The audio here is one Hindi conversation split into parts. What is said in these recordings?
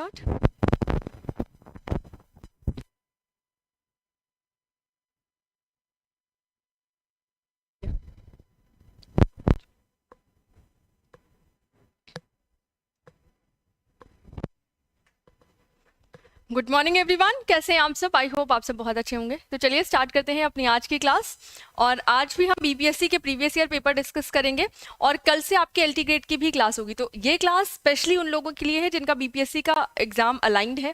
स्टार्ट। गुड मॉर्निंग एवरीवन, कैसे हैं आप सब? आई होप आप सब बहुत अच्छे होंगे। तो चलिए स्टार्ट करते हैं अपनी आज की क्लास। और आज भी हम बीपीएससी के प्रीवियस ईयर पेपर डिस्कस करेंगे और कल से आपके एलटी ग्रेड की भी क्लास होगी। तो ये क्लास स्पेशली उन लोगों के लिए है जिनका बीपीएससी का एग्जाम अलाइंड है।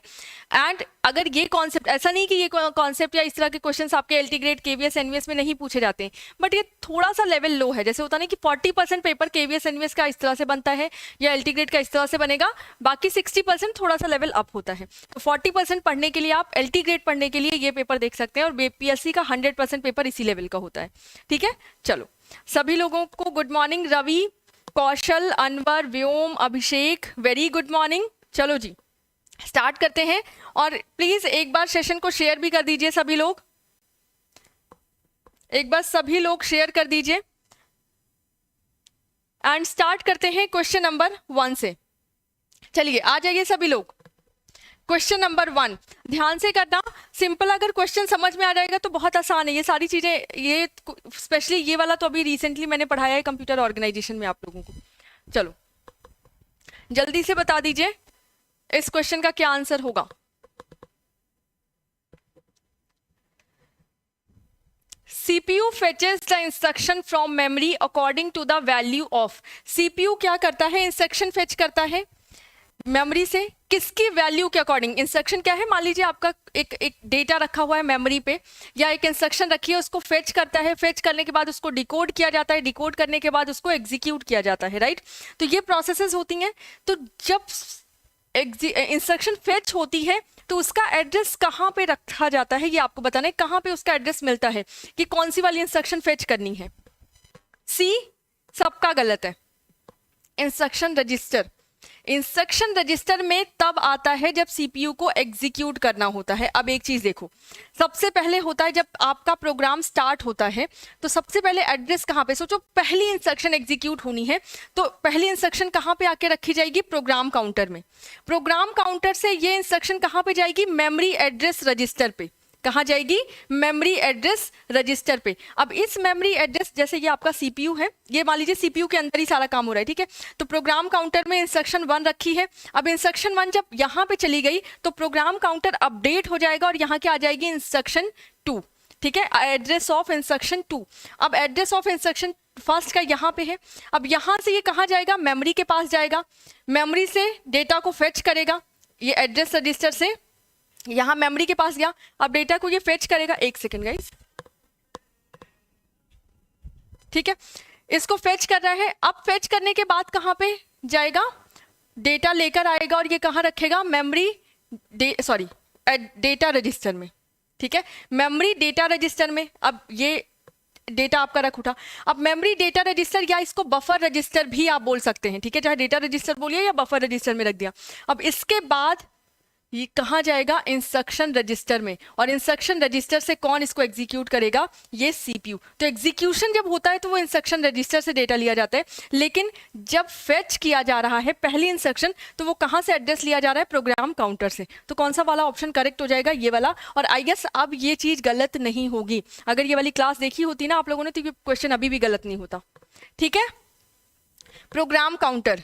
एंड अगर ये कॉन्सेप्ट, ऐसा नहीं कि ये कॉन्सेप्ट या इस तरह के क्वेश्चंस आपके एलटी ग्रेड केवीएस एनवीएस में नहीं पूछे जाते हैं, बट ये थोड़ा सा लेवल लो है। जैसे होता नहीं कि 40% पेपर केवीएस एनवीएस का इस तरह से बनता है या एलटी ग्रेड का इस तरह से बनेगा, बाकी 60% थोड़ा सा लेवल अप होता है। तो 40% पढ़ने के लिए आप एलटी ग्रेड पढ़ने के लिए ये पेपर देख सकते हैं और बीपीएससी का 100% पेपर इसी लेवल का होता है। ठीक है, चलो सभी लोगों को गुड मॉर्निंग। रवि, कौशल, अनवर, व्योम, अभिषेक, वेरी गुड मॉर्निंग। चलो जी स्टार्ट करते हैं। और प्लीज एक बार सेशन को शेयर भी कर दीजिए सभी लोग, एक बार सभी लोग शेयर कर दीजिए। एंड स्टार्ट करते हैं क्वेश्चन नंबर 1 से। चलिए आ जाइए सभी लोग। क्वेश्चन नंबर 1 ध्यान से करना। सिंपल, अगर क्वेश्चन समझ में आ जाएगा तो बहुत आसान है। ये सारी चीजें, ये स्पेशली ये वाला तो अभी रिसेंटली मैंने पढ़ाया है कंप्यूटर ऑर्गेनाइजेशन में आप लोगों को। चलो जल्दी से बता दीजिए इस क्वेश्चन का क्या आंसर होगा। CPU fetches the instruction from memory according to the value of। CPU क्या करता है? इंस्ट्रक्शन फेच करता है मेमोरी से। किसकी वैल्यू के अकॉर्डिंग? इंस्ट्रक्शन क्या है? मान लीजिए आपका एक डेटा रखा हुआ है मेमोरी पे, या एक इंस्ट्रक्शन रखी है, उसको फेच करता है। फेच करने के बाद उसको डिकोड किया जाता है, डिकोड करने के बाद उसको एग्जीक्यूट किया जाता है, राइट। तो ये प्रोसेसेस होती हैं। तो जब इंस्ट्रक्शन फेच होती है तो उसका एड्रेस कहाँ पे रखा जाता है, ये आपको बताना है। कहाँ पे उसका एड्रेस मिलता है कि कौन सी वाली इंस्ट्रक्शन फेच करनी है। सी सबका गलत है। इंस्ट्रक्शन रजिस्टर, इंस्ट्रक्शन रजिस्टर में तब आता है जब सीपीयू को एग्जीक्यूट करना होता है। अब एक चीज देखो, सबसे पहले होता है जब आपका प्रोग्राम स्टार्ट होता है तो सबसे पहले एड्रेस कहाँ पे? सोचो पहली इंस्ट्रक्शन एग्जीक्यूट होनी है तो पहली इंस्ट्रक्शन कहाँ पे आके रखी जाएगी? प्रोग्राम काउंटर में। प्रोग्राम काउंटर से ये इंस्ट्रक्शन कहाँ पे जाएगी? मेमोरी एड्रेस रजिस्टर पे। कहाँ जाएगी? मेमोरी एड्रेस रजिस्टर पे। अब इस मेमोरी एड्रेस, जैसे ये आपका सीपीयू है, ये मान लीजिए सीपीयू के अंदर ही सारा काम हो रहा है, ठीक है। तो प्रोग्राम काउंटर में इंस्ट्रक्शन 1 रखी है। अब इंस्ट्रक्शन 1 जब यहाँ पे चली गई तो प्रोग्राम काउंटर अपडेट हो जाएगा और यहाँ क्या आ जाएगी? इंस्ट्रक्शन 2, ठीक है, एड्रेस ऑफ इंस्ट्रक्शन 2। अब एड्रेस ऑफ इंस्ट्रक्शन फर्स्ट का यहाँ पे है। अब यहाँ से ये कहाँ जाएगा? मेमोरी के पास जाएगा। मेमोरी से डेटा को फेच करेगा, ये एड्रेस रजिस्टर से यहां मेमोरी के पास गया। अब डेटा को ये फेच करेगा। एक सेकेंड गाइस, ठीक है, इसको फेच कर रहा है। अब फेच करने के बाद कहां पे जाएगा? डेटा लेकर आएगा और ये कहां रखेगा? मेमोरी डेटा रजिस्टर में, ठीक है, मेमोरी डेटा रजिस्टर में। अब ये डेटा आपका रख उठा। अब मेमोरी डेटा रजिस्टर, या इसको बफर रजिस्टर भी आप बोल सकते हैं, ठीक है, चाहे डेटा रजिस्टर बोलिए या बफर रजिस्टर में रख दिया। अब इसके बाद ये कहाँ जाएगा? इंस्ट्रक्शन रजिस्टर में। और इंस्ट्रक्शन रजिस्टर से कौन इसको एग्जीक्यूट करेगा? ये सीपीयू। तो एग्जीक्यूशन जब होता है तो वो इंस्ट्रक्शन रजिस्टर से डेटा लिया जाता है, लेकिन जब फेच किया जा रहा है पहली इंस्ट्रक्शन तो वो कहाँ से एड्रेस लिया जा रहा है? प्रोग्राम काउंटर से। तो कौन सा वाला ऑप्शन करेक्ट हो जाएगा? ये वाला। और आई गेस अब ये चीज गलत नहीं होगी। अगर ये वाली क्लास देखी होती ना आप लोगों ने तो ये क्वेश्चन अभी भी गलत नहीं होता, ठीक है। प्रोग्राम काउंटर,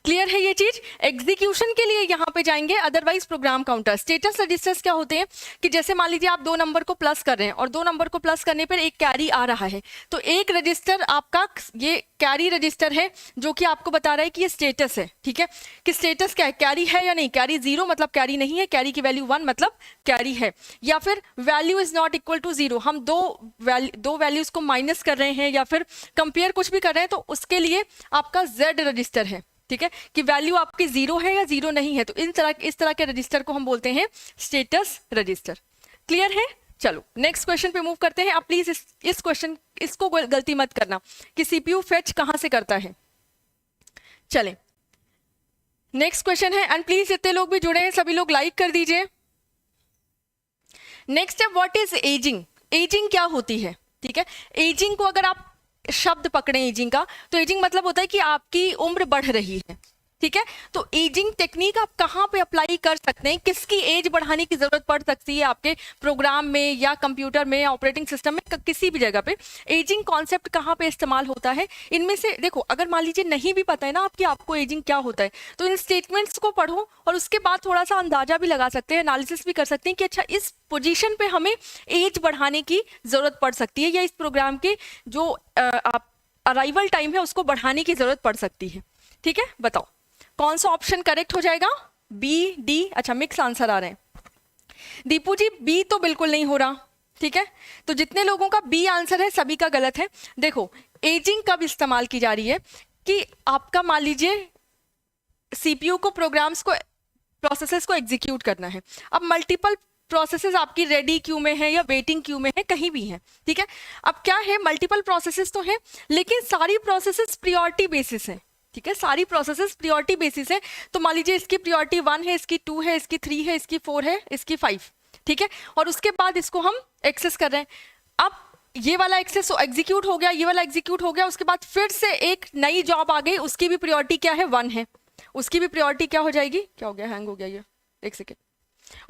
क्लियर है ये चीज? एग्जीक्यूशन के लिए यहां पे जाएंगे, otherwise program counter. Status registers क्या होते हैं कि जैसे मान लीजिए आप 2 नंबर को प्लस कर रहे हैं और 2 नंबर को प्लस करने पर एक कैरी आ रहा है, तो एक रजिस्टर आपका ये कैरी रजिस्टर है जो कि आपको बता रहा है कि ये स्टेटस है, ठीक है, कि स्टेटस क्या है, कैरी है या नहीं। कैरी 0 मतलब कैरी नहीं है, कैरी की वैल्यू 1 मतलब कैरी है। या फिर value is not equal to 0, हम दो वैल्यूज को माइनस कर रहे हैं या फिर कंपेयर कुछ भी कर रहे हैं, तो उसके लिए आपका जेड रजिस्टर है, ठीक है, कि वैल्यू आपकी 0 है या 0 नहीं है। तो इस तरह के रजिस्टर को हम बोलते हैं स्टेटस रजिस्टर। क्लियर है? चलो नेक्स्ट क्वेश्चन पे मूव करते हैं। अब प्लीज इस क्वेश्चन इसको गलती मत करना कि सीपीयू फेच कहां से करता है। चलें नेक्स्ट क्वेश्चन है। एंड प्लीज जितने लोग भी जुड़े हैं सभी लोग लाइक कर दीजिए। नेक्स्ट है व्हाट इज एजिंग। एजिंग क्या होती है? ठीक है, एजिंग को अगर आप शब्द पकड़े एजिंग का, तो एजिंग मतलब होता है कि आपकी उम्र बढ़ रही है, ठीक है। तो एजिंग टेक्निक आप कहाँ पे अप्लाई कर सकते हैं, किसकी एज बढ़ाने की जरूरत पड़ सकती है आपके प्रोग्राम में या कंप्यूटर में या ऑपरेटिंग सिस्टम में, किसी भी जगह पे एजिंग कॉन्सेप्ट कहाँ पे इस्तेमाल होता है। इनमें से देखो, अगर मान लीजिए नहीं भी पता है ना आपको एजिंग क्या होता है, तो इन स्टेटमेंट्स को पढ़ो और उसके बाद थोड़ा सा अंदाजा भी लगा सकते हैं, एनालिसिस भी कर सकते हैं कि अच्छा इस पोजीशन पे हमें एज बढ़ाने की जरूरत पड़ सकती है या इस प्रोग्राम के जो अराइवल टाइम है उसको बढ़ाने की जरूरत पड़ सकती है। ठीक है, बताओ कौन सा ऑप्शन करेक्ट हो जाएगा, बी, डी? अच्छा, मिक्स आंसर आ रहे हैं। दीपू जी बी तो बिल्कुल नहीं हो रहा, ठीक है। तो जितने लोगों का बी आंसर है सभी का गलत है। देखो, एजिंग कब इस्तेमाल की जा रही है कि आपका मान लीजिए सीपीयू को प्रोग्राम्स को प्रोसेसेस को एग्जीक्यूट करना है। अब मल्टीपल प्रोसेसेस आपकी रेडी क्यू में है या वेटिंग क्यू में है, कहीं भी है, ठीक है। अब क्या है, मल्टीपल प्रोसेसेस तो है लेकिन सारी प्रोसेसेस प्रियोरिटी बेसिस है, ठीक है। सारी प्रोसेसेस प्रियोरिटी बेसिस है। तो मान लीजिए इसकी प्रियोरिटी 1 है, इसकी 2 है, इसकी 3 है, इसकी 4 है, इसकी 5, ठीक है। और उसके बाद इसको हम एक्सेस कर रहे हैं। अब ये वाला एक्सेस एग्जीक्यूट हो गया, ये वाला एग्जीक्यूट हो गया, उसके बाद फिर से एक नई जॉब आ गई, उसकी भी प्रियोरिटी क्या है, 1 है, उसकी भी प्रियोरिटी क्या हो जाएगी, क्या हो गया, हैंग हो गया ये, एक सेकेंड,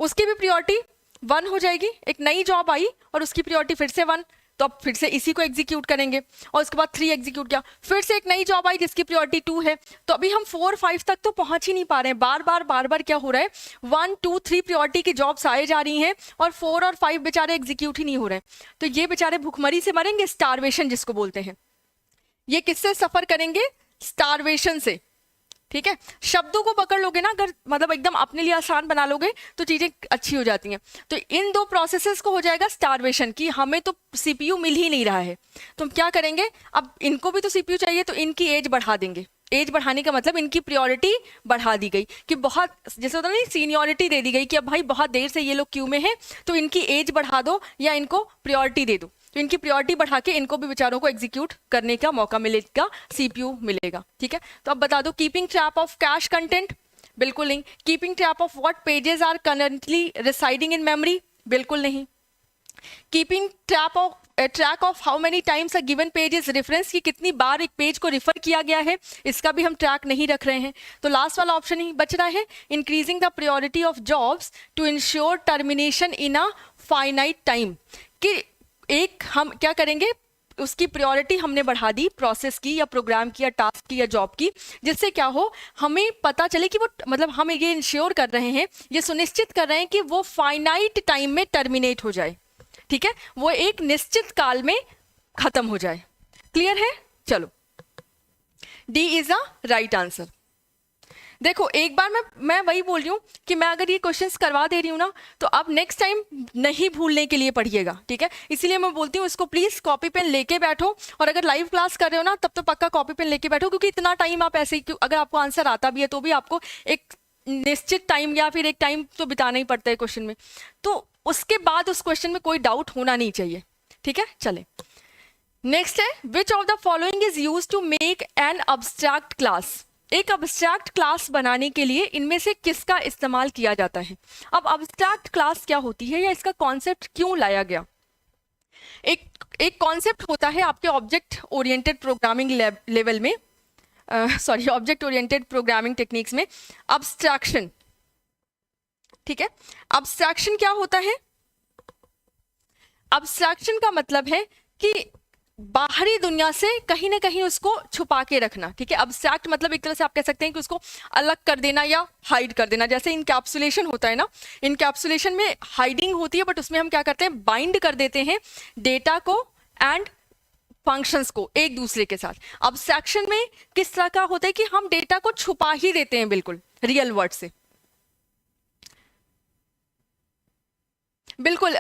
उसकी भी प्रियोरिटी 1 हो जाएगी। एक नई जॉब आई और उसकी प्रियोरिटी फिर से 1, तो अब फिर से इसी को एग्जीक्यूट करेंगे और उसके बाद 3 एग्जीक्यूट किया, फिर से एक नई जॉब आई जिसकी प्रियोरिटी 2 है। तो अभी हम 4, 5 तक तो पहुंच ही नहीं पा रहे हैं, बार बार क्या हो रहा है, 1, 2, 3 प्रियोरिटी की जॉब्स आए जा रही हैं और 4 और 5 बेचारे एग्जीक्यूट ही नहीं हो रहे हैं। तो ये बेचारे भूखमरी से मरेंगे, स्टारवेशन जिसको बोलते हैं। ये किससे सफर करेंगे, स्टारवेशन से, ठीक है। शब्दों को पकड़ लोगे ना, अगर मतलब एकदम अपने लिए आसान बना लोगे तो चीजें अच्छी हो जाती हैं। तो इन दो प्रोसेसेस को हो जाएगा स्टारवेशन की, हमें तो सीपीयू मिल ही नहीं रहा है, तो हम क्या करेंगे, अब इनको भी तो सीपीयू चाहिए, तो इनकी एज बढ़ा देंगे। एज बढ़ाने का मतलब इनकी प्रायोरिटी बढ़ा दी गई कि बहुत, जैसे होता नहीं, सीनियरिटी दे दी गई कि अब भाई बहुत देर से ये लोग क्यू में हैं तो इनकी एज बढ़ा दो या इनको प्रायोरिटी दे दो। तो इनकी प्रायोरिटी बढ़ा के इनको भी बेचारों को एग्जीक्यूट करने का मौका मिलेगा, सीपीयू मिलेगा, ठीक है। तो अब बता दो, keeping track of cache content, बिल्कुल नहीं। Keeping track of what pages are currently residing in memory, बिल्कुल नहीं। Keeping track of how many times a given page is reference, कि कितनी बार एक पेज को रिफर किया गया है, इसका भी हम ट्रैक नहीं रख रहे हैं। तो लास्ट वाला ऑप्शन ही बच रहा है, increasing the priority of jobs to ensure termination in a finite time, कि एक हम क्या करेंगे, उसकी प्रायोरिटी हमने बढ़ा दी प्रोसेस की या प्रोग्राम की या टास्क की या जॉब की, जिससे क्या हो, हमें पता चले कि वो, मतलब हम ये इंश्योर कर रहे हैं, ये सुनिश्चित कर रहे हैं कि वो फाइनाइट टाइम में टर्मिनेट हो जाए, ठीक है, वो एक निश्चित काल में खत्म हो जाए। क्लियर है? चलो, D is a right answer. देखो, एक बार मैं वही बोल रही हूँ कि मैं अगर ये क्वेश्चंस करवा दे रही हूँ ना, तो अब नेक्स्ट टाइम नहीं भूलने के लिए पढ़िएगा, ठीक है। इसीलिए मैं बोलती हूँ इसको प्लीज कॉपी पेन लेके बैठो, और अगर लाइव क्लास कर रहे हो ना तब तो पक्का कॉपी पेन लेके बैठो, क्योंकि इतना टाइम आप ऐसे ही, अगर आपको आंसर आता भी है तो भी आपको एक निश्चित टाइम या फिर एक टाइम तो बिताना ही पड़ता है क्वेश्चन में, तो उसके बाद उस क्वेश्चन में कोई डाउट होना नहीं चाहिए, ठीक है। चले, नेक्स्ट है, which of the following is use to make an abstract class. एक अब्स्ट्रैक्ट क्लास बनाने के लिए इनमें से किसका इस्तेमाल किया जाता है। अब अब्स्ट्रैक्ट क्लास क्या होती है या इसका कॉन्सेप्ट क्यों लाया गया। एक कॉन्सेप्ट होता है आपके ऑब्जेक्ट ओरिएंटेड प्रोग्रामिंग लेवल में, sorry, object oriented programming techniques में, अब्स्ट्रैक्शन, ठीक है। अब्स्ट्रैक्शन क्या होता है, अब्स्ट्रैक्शन का मतलब है कि बाहरी दुनिया से कहीं ना कहीं उसको छुपा के रखना, ठीक है। अब्स्ट्रैक्ट मतलब एक तरह से आप कह सकते हैं कि उसको अलग कर देना या हाइड कर देना, जैसे इनकैप्सुलेशन होता है ना, इनकैप्सुलेशन में हाइडिंग होती है, बट उसमें हम क्या करते हैं, बाइंड कर देते हैं डेटा को एंड फंक्शंस को एक दूसरे के साथ। अब्स्ट्रैक्शन में किस तरह का होता है कि हम डेटा को छुपा ही देते हैं बिल्कुल रियल वर्ल्ड से, बिल्कुल।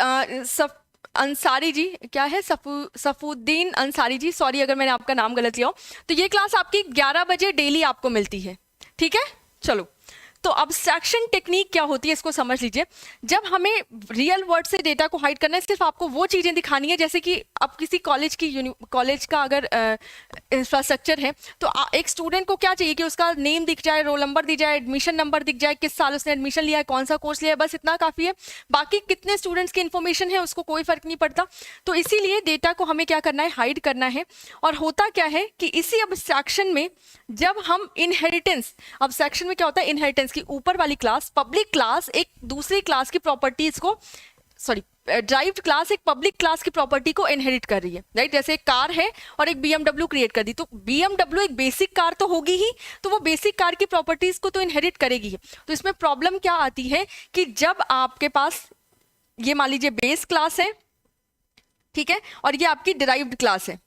अंसारी जी, क्या है, सफुद्दीन अंसारी जी, सॉरी अगर मैंने आपका नाम गलत लिया हो। तो ये क्लास आपकी 11 बजे डेली आपको मिलती है, ठीक है। चलो, तो अब्स्ट्रैक्शन टेक्निक क्या होती है इसको समझ लीजिए। जब हमें रियल वर्ड से डेटा को हाइड करना है, सिर्फ आपको वो चीज़ें दिखानी है, जैसे कि अब किसी कॉलेज का अगर इंफ्रास्ट्रक्चर है तो एक स्टूडेंट को क्या चाहिए कि उसका नेम दिख जाए, रोल नंबर दिख जाए, एडमिशन नंबर दिख जाए, किस साल उसने एडमिशन लिया है, कौन सा कोर्स लिया है, बस इतना काफ़ी है। बाकी कितने स्टूडेंट्स की इन्फॉर्मेशन है उसको कोई फर्क नहीं पड़ता। तो इसीलिए डेटा को हमें क्या करना है, हाइड करना है। और होता क्या है कि इसी अब्स्ट्रैक्शन में जब हम इनहेरिटेंस, अब्स्ट्रैक्शन में क्या होता है, इनहेरिटेंस की ऊपर वाली क्लास, पब्लिक क्लास एक दूसरी क्लास की प्रॉपर्टीज को, सॉरी ड्राइव्ड क्लास एक पब्लिक क्लास की प्रॉपर्टी को इनहेरिट कर रही है, राइट। जैसे एक कार है और एक BMW क्रिएट कर दी, तो BMW एक बेसिक कार तो होगी ही, तो वो बेसिक कार की प्रॉपर्टीज को तो इनहेरिट करेगी ही। तो इसमें प्रॉब्लम क्या आती है कि जब आपके पास ये मान लीजिए बेस क्लास है, ठीक है, और ये आपकी डिराइव्ड क्लास है।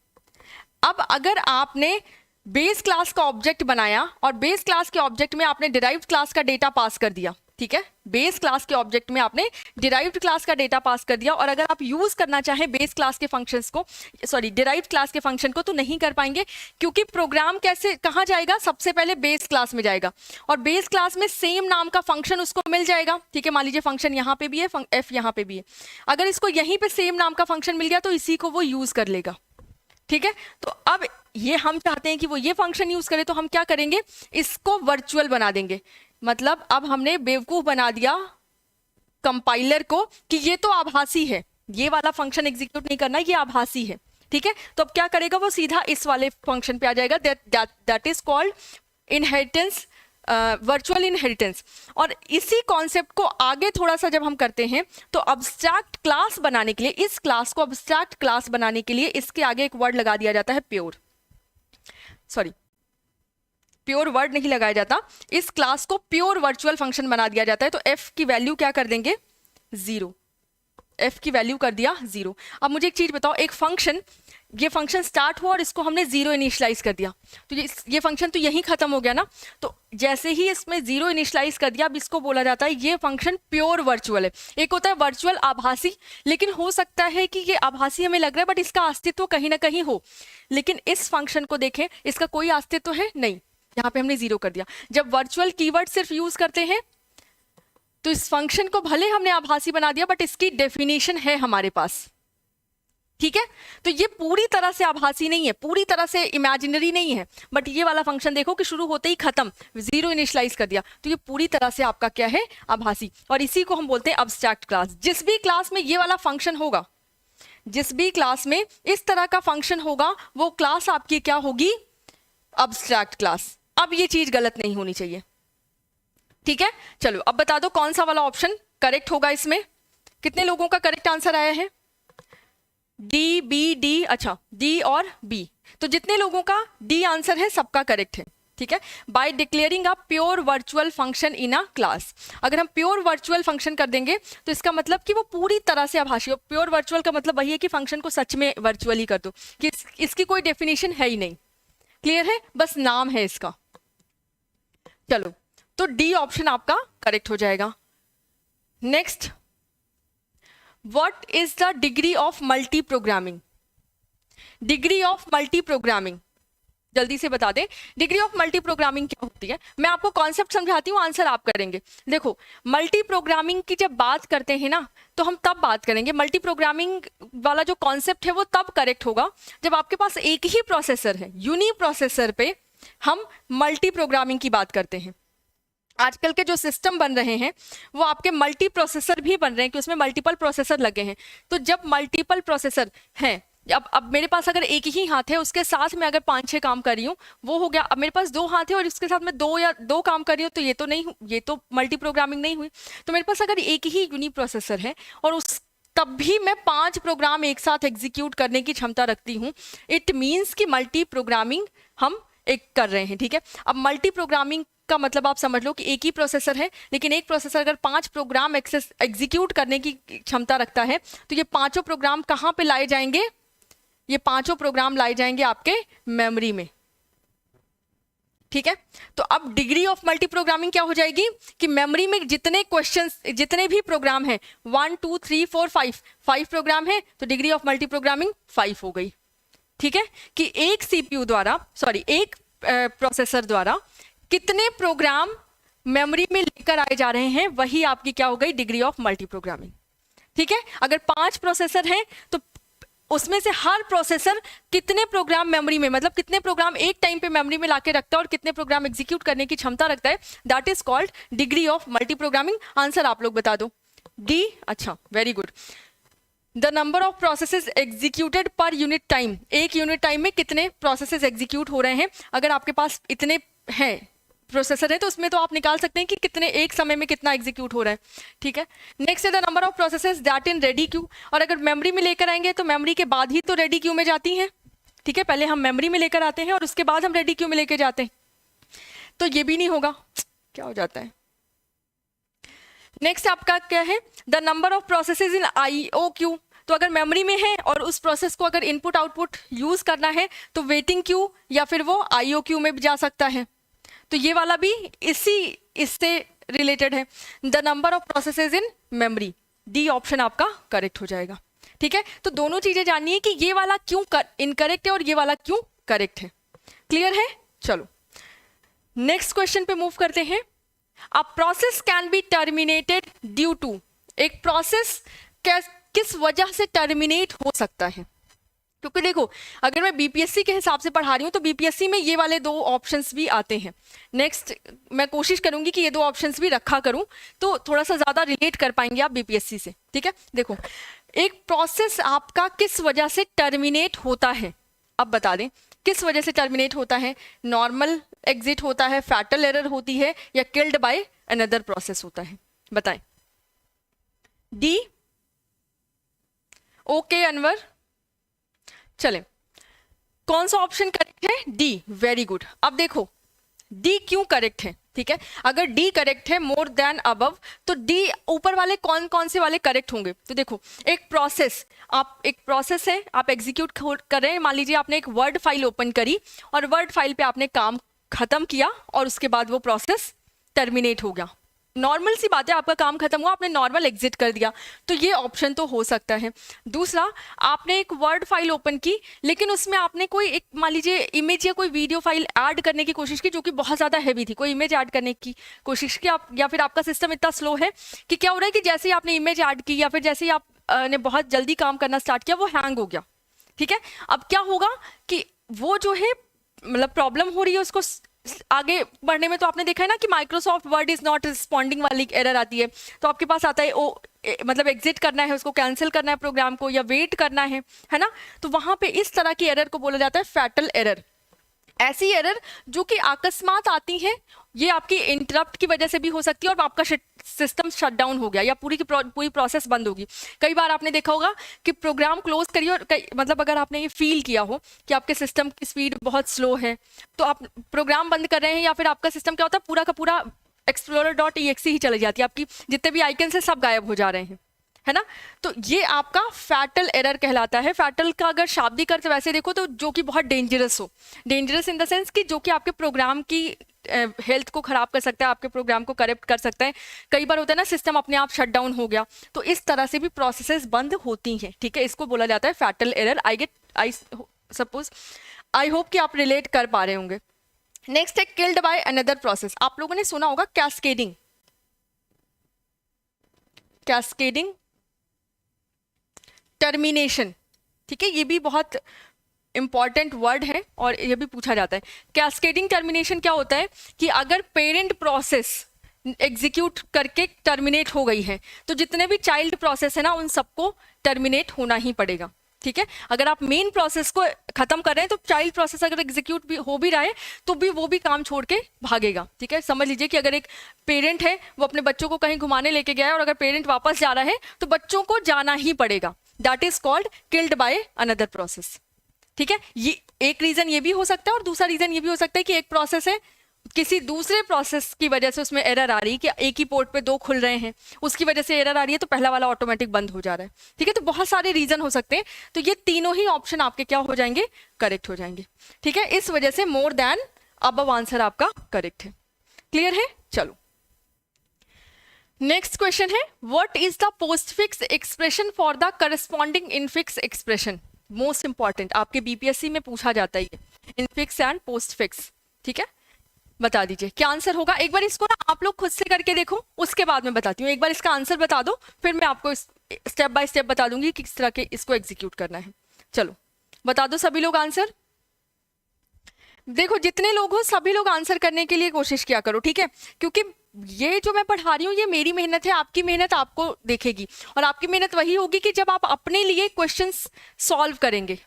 अब अगर आपने बेस क्लास का ऑब्जेक्ट बनाया और बेस क्लास के ऑब्जेक्ट में आपने डिराइव्ड क्लास का डेटा पास कर दिया, ठीक है, बेस क्लास के ऑब्जेक्ट में आपने डिराइव्ड क्लास का डेटा पास कर दिया, और अगर आप यूज करना चाहें बेस क्लास के फंक्शंस को, सॉरी डिराइव्ड क्लास के फंक्शन को, तो नहीं कर पाएंगे, क्योंकि प्रोग्राम कैसे कहाँ जाएगा, सबसे पहले बेस क्लास में जाएगा, और बेस क्लास में सेम नाम का फंक्शन उसको मिल जाएगा, ठीक है। मान लीजिए फंक्शन यहाँ पे भी है, f यहाँ पे भी है, अगर इसको यहीं पे सेम नाम का फंक्शन मिल गया तो इसी को वो यूज कर लेगा, ठीक है। तो अब ये हम चाहते हैं कि वो ये फंक्शन यूज करे, तो हम क्या करेंगे, इसको वर्चुअल बना देंगे। मतलब अब हमने बेवकूफ बना दिया कंपाइलर को कि ये तो आभासी है, ये वाला फंक्शन एग्जीक्यूट नहीं करना, ये आभासी है, ठीक है। तो अब क्या करेगा, वो सीधा इस वाले फंक्शन पे आ जाएगा, that is called inheritance, virtual inheritance. और इसी कॉन्सेप्ट को आगे थोड़ा सा जब हम करते हैं तो अब्स्ट्रैक्ट क्लास बनाने के लिए, इस क्लास को अब्स्ट्रैक्ट क्लास बनाने के लिए इसके आगे एक वर्ड लगा दिया जाता है प्योर, सॉरी प्योर वर्ड नहीं लगाया जाता, इस क्लास को प्योर वर्चुअल फंक्शन बना दिया जाता है। तो f की वैल्यू क्या कर देंगे, 0, f की वैल्यू कर दिया 0। अब मुझे एक चीज बताओ, एक फंक्शन, ये फंक्शन स्टार्ट हुआ और इसको हमने 0 इनिशियलाइज कर दिया, तो ये फंक्शन तो यहीं खत्म हो गया ना। तो जैसे ही इसमें 0 इनिशियलाइज कर दिया, अब इसको बोला जाता है ये फंक्शन प्योर वर्चुअल है। एक होता है वर्चुअल आभासी, लेकिन हो सकता है कि ये आभासी हमें लग रहा है बट इसका अस्तित्व कहीं ना कहीं हो, लेकिन इस फंक्शन को देखें, इसका कोई अस्तित्व है नहीं, यहाँ पे हमने 0 कर दिया। जब वर्चुअल कीवर्ड सिर्फ यूज करते हैं तो इस फंक्शन को भले हमने आभासी बना दिया बट इसकी डेफिनेशन है हमारे पास, ठीक है। तो ये पूरी तरह से आभासी नहीं है, पूरी तरह से इमेजिनरी नहीं है, बट ये वाला फंक्शन देखो कि शुरू होते ही खत्म, 0 इनिशियलाइज कर दिया, तो ये पूरी तरह से आपका क्या है, आभासी। और इसी को हम बोलते हैं अब्स्ट्रैक्ट क्लास। जिस भी क्लास में ये वाला फंक्शन होगा, जिस भी क्लास में इस तरह का फंक्शन होगा, वो क्लास आपकी क्या होगी, अब्स्ट्रैक्ट क्लास। अब ये चीज गलत नहीं होनी चाहिए, ठीक है। चलो अब बता दो कौन सा वाला ऑप्शन करेक्ट होगा, इसमें कितने लोगों का करेक्ट आंसर आया है, डी, बी, डी, अच्छा डी और बी, तो जितने लोगों का डी आंसर है सबका करेक्ट है, ठीक है। By declaring a pure virtual function in a class, अगर हम प्योर वर्चुअल फंक्शन कर देंगे तो इसका मतलब कि वो पूरी तरह से आभासी हो। प्योर वर्चुअल का मतलब वही है कि फंक्शन को सच में वर्चुअल ही कर दो, कि इसकी कोई डेफिनेशन है ही नहीं, क्लियर है, बस नाम है इसका। चलो तो डी ऑप्शन आपका करेक्ट हो जाएगा। Next, what is the degree of multi programming, degree of multi programming जल्दी से बता दें, डिग्री ऑफ मल्टी प्रोग्रामिंग क्या होती है। मैं आपको कॉन्सेप्ट समझाती हूँ, आंसर आप करेंगे। देखो मल्टी प्रोग्रामिंग की जब बात करते हैं ना, तो हम तब बात करेंगे, मल्टी प्रोग्रामिंग वाला जो कॉन्सेप्ट है वो तब करेक्ट होगा जब आपके पास एक ही प्रोसेसर है, यूनी प्रोसेसर पे हम मल्टी प्रोग्रामिंग की बात करते हैं। आजकल के जो सिस्टम बन रहे हैं वो आपके मल्टी प्रोसेसर भी बन रहे हैं कि उसमें मल्टीपल प्रोसेसर लगे हैं। तो जब मल्टीपल प्रोसेसर हैं, अब मेरे पास अगर एक ही हाथ है, उसके साथ में अगर 5-6 काम कर रही हूँ, वो हो गया। अब मेरे पास 2 हाथ है और इसके साथ में 2 काम कर रही हूँ, तो ये तो नहीं, ये तो मल्टी प्रोग्रामिंग नहीं हुई। तो मेरे पास अगर एक ही यूनी प्रोसेसर है और उस तब भी मैं 5 प्रोग्राम एक साथ एग्जीक्यूट करने की क्षमता रखती हूँ, इट मीन्स कि मल्टी प्रोग्रामिंग हम एक कर रहे हैं, ठीक है। अब मल्टी प्रोग्रामिंग का मतलब आप समझ लो कि एक ही प्रोसेसर है, लेकिन एक प्रोसेसर अगर 5 प्रोग्राम एग्जीक्यूट करने की क्षमता रखता है, तो ये 5 प्रोग्राम कहाँ पे लाए जाएंगे, ये 5 प्रोग्राम लाए जाएंगे आपके मेमोरी में, ठीक है। तो अब डिग्री ऑफ मल्टी प्रोग्रामिंग क्या हो जाएगी कि मेमोरी में जितने क्वेश्चंस, जितने भी प्रोग्राम हैं, 1 2 3 4 5 प्रोग्राम है, तो डिग्री ऑफ मल्टी प्रोग्रामिंग 5 हो गई, ठीक है। कि एक सीपीयू द्वारा, सॉरी एक प्रोसेसर द्वारा कितने प्रोग्राम मेमोरी में लेकर आए जा रहे हैं, वही आपकी क्या हो गई, डिग्री ऑफ मल्टी प्रोग्रामिंग। ठीक है, अगर 5 प्रोसेसर हैं तो उसमें से हर प्रोसेसर कितने प्रोग्राम मेमोरी में, मतलब कितने प्रोग्राम एक टाइम पे मेमोरी में लाके रखता है और कितने प्रोग्राम एग्जीक्यूट करने की क्षमता रखता है, that is called degree of multi programming. Answer आप लोग बता दो, डी। अच्छा, very good. The number of processes executed per unit time, एक यूनिट टाइम में कितने प्रोसेसेस एग्जीक्यूट हो रहे हैं। अगर आपके पास इतने हैं प्रोसेसर है तो उसमें तो आप निकाल सकते हैं कि कितने एक समय में कितना एग्जीक्यूट हो रहा है। ठीक है, नेक्स्ट है the number of processes that in ready queue, और अगर मेमोरी में लेकर आएंगे तो मेमोरी के बाद ही तो रेडी क्यू में जाती हैं। ठीक है, पहले हम मेमोरी में लेकर आते हैं और उसके बाद हम रेडी क्यू में लेकर जाते हैं, तो ये भी नहीं होगा, क्या हो जाता है। नेक्स्ट आपका क्या है, the number of processes in IO Q, तो अगर मेमोरी में है और उस प्रोसेस को अगर इनपुट आउटपुट यूज करना है तो वेटिंग क्यू या फिर वो आईओ क्यू में भी जा सकता है, तो ये वाला भी इससे रिलेटेड है। The number of processes in memory, D option आपका करेक्ट हो जाएगा। ठीक है, तो दोनों चीजें जाननी है कि ये वाला क्यों इनकरेक्ट है और ये वाला क्यों करेक्ट है। क्लियर है, चलो नेक्स्ट क्वेश्चन पे मूव करते हैं। A process can be terminated due to, एक प्रोसेस किस वजह से टर्मिनेट हो सकता है, क्योंकि देखो अगर मैं बीपीएससी के हिसाब से पढ़ा रही हूँ तो बीपीएससी में ये वाले 2 ऑप्शंस भी आते हैं। नेक्स्ट मैं कोशिश करूंगी कि ये 2 ऑप्शंस भी रखा करूं तो थोड़ा सा ज़्यादा रिलेट कर पाएंगे आप बीपीएससी से। ठीक है, देखो एक प्रोसेस आपका किस वजह से टर्मिनेट होता है, अब बता दें किस वजह से टर्मिनेट होता है। नॉर्मल एग्जिट होता है, फैटल एरर होती है, या किल्ड बाय अनदर प्रोसेस होता है, बताएं। डी, ओके अनवर, चले कौन सा ऑप्शन करेक्ट है, डी, वेरी गुड। अब देखो डी क्यों करेक्ट है। ठीक है, अगर डी करेक्ट है मोर देन अबव, तो डी ऊपर वाले कौन कौन से वाले करेक्ट होंगे। तो देखो एक प्रोसेस है, आप एग्जीक्यूट कर रहे हैं, मान लीजिए आपने एक वर्ड फाइल ओपन करी और वर्ड फाइल पे आपने काम खत्म किया और उसके बाद वो प्रोसेस टर्मिनेट हो गया। नॉर्मल सी बात है, आपका काम खत्म हुआ, आपने नॉर्मल एग्जिट कर दिया, तो ये ऑप्शन तो हो सकता है। दूसरा, आपने एक वर्ड फाइल ओपन की लेकिन उसमें आपने कोई एक मान लीजिए इमेज या कोई वीडियो फाइल ऐड करने की कोशिश की जो कि बहुत ज़्यादा हैवी थी, कोई इमेज ऐड करने की कोशिश की आप, या फिर आपका सिस्टम इतना स्लो है कि क्या हो रहा है कि जैसे ही आपने इमेज ऐड की या फिर जैसे ही आपने बहुत जल्दी काम करना स्टार्ट किया वो हैंग हो गया। ठीक है, अब क्या होगा कि वो जो है मतलब प्रॉब्लम हो रही है उसको आगे बढ़ने में। तो आपने देखा है ना कि Microsoft word is not responding वाली एरर आती है, तो आपके पास आता है ओ मतलब एग्जिट करना है, उसको कैंसिल करना है प्रोग्राम को, या वेट करना है ना। तो वहां पे इस तरह की एरर को बोला जाता है फैटल एरर। ऐसी एरर जो कि अकस्मात आती है, ये आपकी इंटरप्ट की वजह से भी हो सकती है और आपका सिस्टम शट डाउन हो गया या पूरी की पूरी प्रोसेस बंद होगी। कई बार आपने देखा होगा कि प्रोग्राम क्लोज करिए और मतलब अगर आपने ये फील किया हो कि आपके सिस्टम की स्पीड बहुत स्लो है तो आप प्रोग्राम बंद कर रहे हैं, या फिर आपका सिस्टम क्या होता है पूरा का पूरा explorer.exe ही चली जाती है, आपकी जितने भी आइकन है सब गायब हो जा रहे हैं, है ना। तो ये आपका फैटल एरर कहलाता है। फैटल का अगर शाब्दिक अर्थ वैसे देखो तो जो कि बहुत डेंजरस हो, डेंजरस इन द सेंस कि जो कि आपके प्रोग्राम की हेल्थ को खराब कर सकता है, आपके प्रोग्राम को करप्ट कर सकता है। कई बार होता है ना सिस्टम अपने आप शट डाउन हो गया, तो इस तरह से भी प्रोसेसेस बंद होती हैं। ठीक है, इसको बोला जाता है fatal error. I suppose I hope कि आप रिलेट कर पा रहे होंगे। नेक्स्ट है किल्ड बाय अनदर प्रोसेस। आप लोगों ने सुना होगा कैस्केडिंग, कैस्केडिंग टर्मिनेशन। ठीक है, ये भी बहुत इंपॉर्टेंट वर्ड है और ये भी पूछा जाता है। कैस्केडिंग टर्मिनेशन क्या होता है कि अगर पेरेंट प्रोसेस एग्जीक्यूट करके टर्मिनेट हो गई है तो जितने भी चाइल्ड प्रोसेस है ना उन सबको टर्मिनेट होना ही पड़ेगा। ठीक है, अगर आप मेन प्रोसेस को खत्म कर रहे हैं तो चाइल्ड प्रोसेस अगर एग्जीक्यूट भी हो भी रहा है तो भी वो भी काम छोड़ के भागेगा। ठीक है, समझ लीजिए कि अगर एक पेरेंट है वो अपने बच्चों को कहीं घुमाने लेके गया है और अगर पेरेंट वापस जा रहा है तो बच्चों को जाना ही पड़ेगा। That is called killed by another process. ठीक है, ये एक रीजन ये भी हो सकता है और दूसरा रीजन ये भी हो सकता है कि एक प्रोसेस है किसी दूसरे प्रोसेस की वजह से उसमें एरर आ रही है कि एक ही पोर्ट पे 2 खुल रहे हैं, उसकी वजह से एरर आ रही है तो पहला वाला ऑटोमेटिक बंद हो जा रहा है। ठीक है, तो बहुत सारे रीजन हो सकते हैं, तो ये तीनों ही ऑप्शन आपके क्या हो जाएंगे, करेक्ट हो जाएंगे। ठीक है, इस वजह से मोर देन अबव आंसर आपका करेक्ट है। क्लियर है, चलो नेक्स्ट क्वेश्चन है what is the postfix expression for the corresponding infix expression. Most important, आपके बीपीएससी में पूछा जाता है ये इनफिक्स एंड पोस्टफिक्स। ठीक है, बता दीजिए क्या आंसर होगा। एक बार इसको ना आप लोग खुद से करके देखो, उसके बाद मैं बताती हूँ। एक बार इसका आंसर बता दो, फिर मैं आपको स्टेप बाय स्टेप बता दूंगी कि किस तरह के इसको एग्जीक्यूट करना है। चलो बता दो सभी लोग आंसर। देखो जितने लोग हो सभी लोग आंसर करने के लिए कोशिश किया करो, ठीक है, क्योंकि ये जो मैं पढ़ा रही हूँ ये मेरी मेहनत है, आपकी मेहनत आपको देखेगी, और आपकी मेहनत वही होगी कि जब आप अपने लिए क्वेश्चंस सॉल्व करेंगे,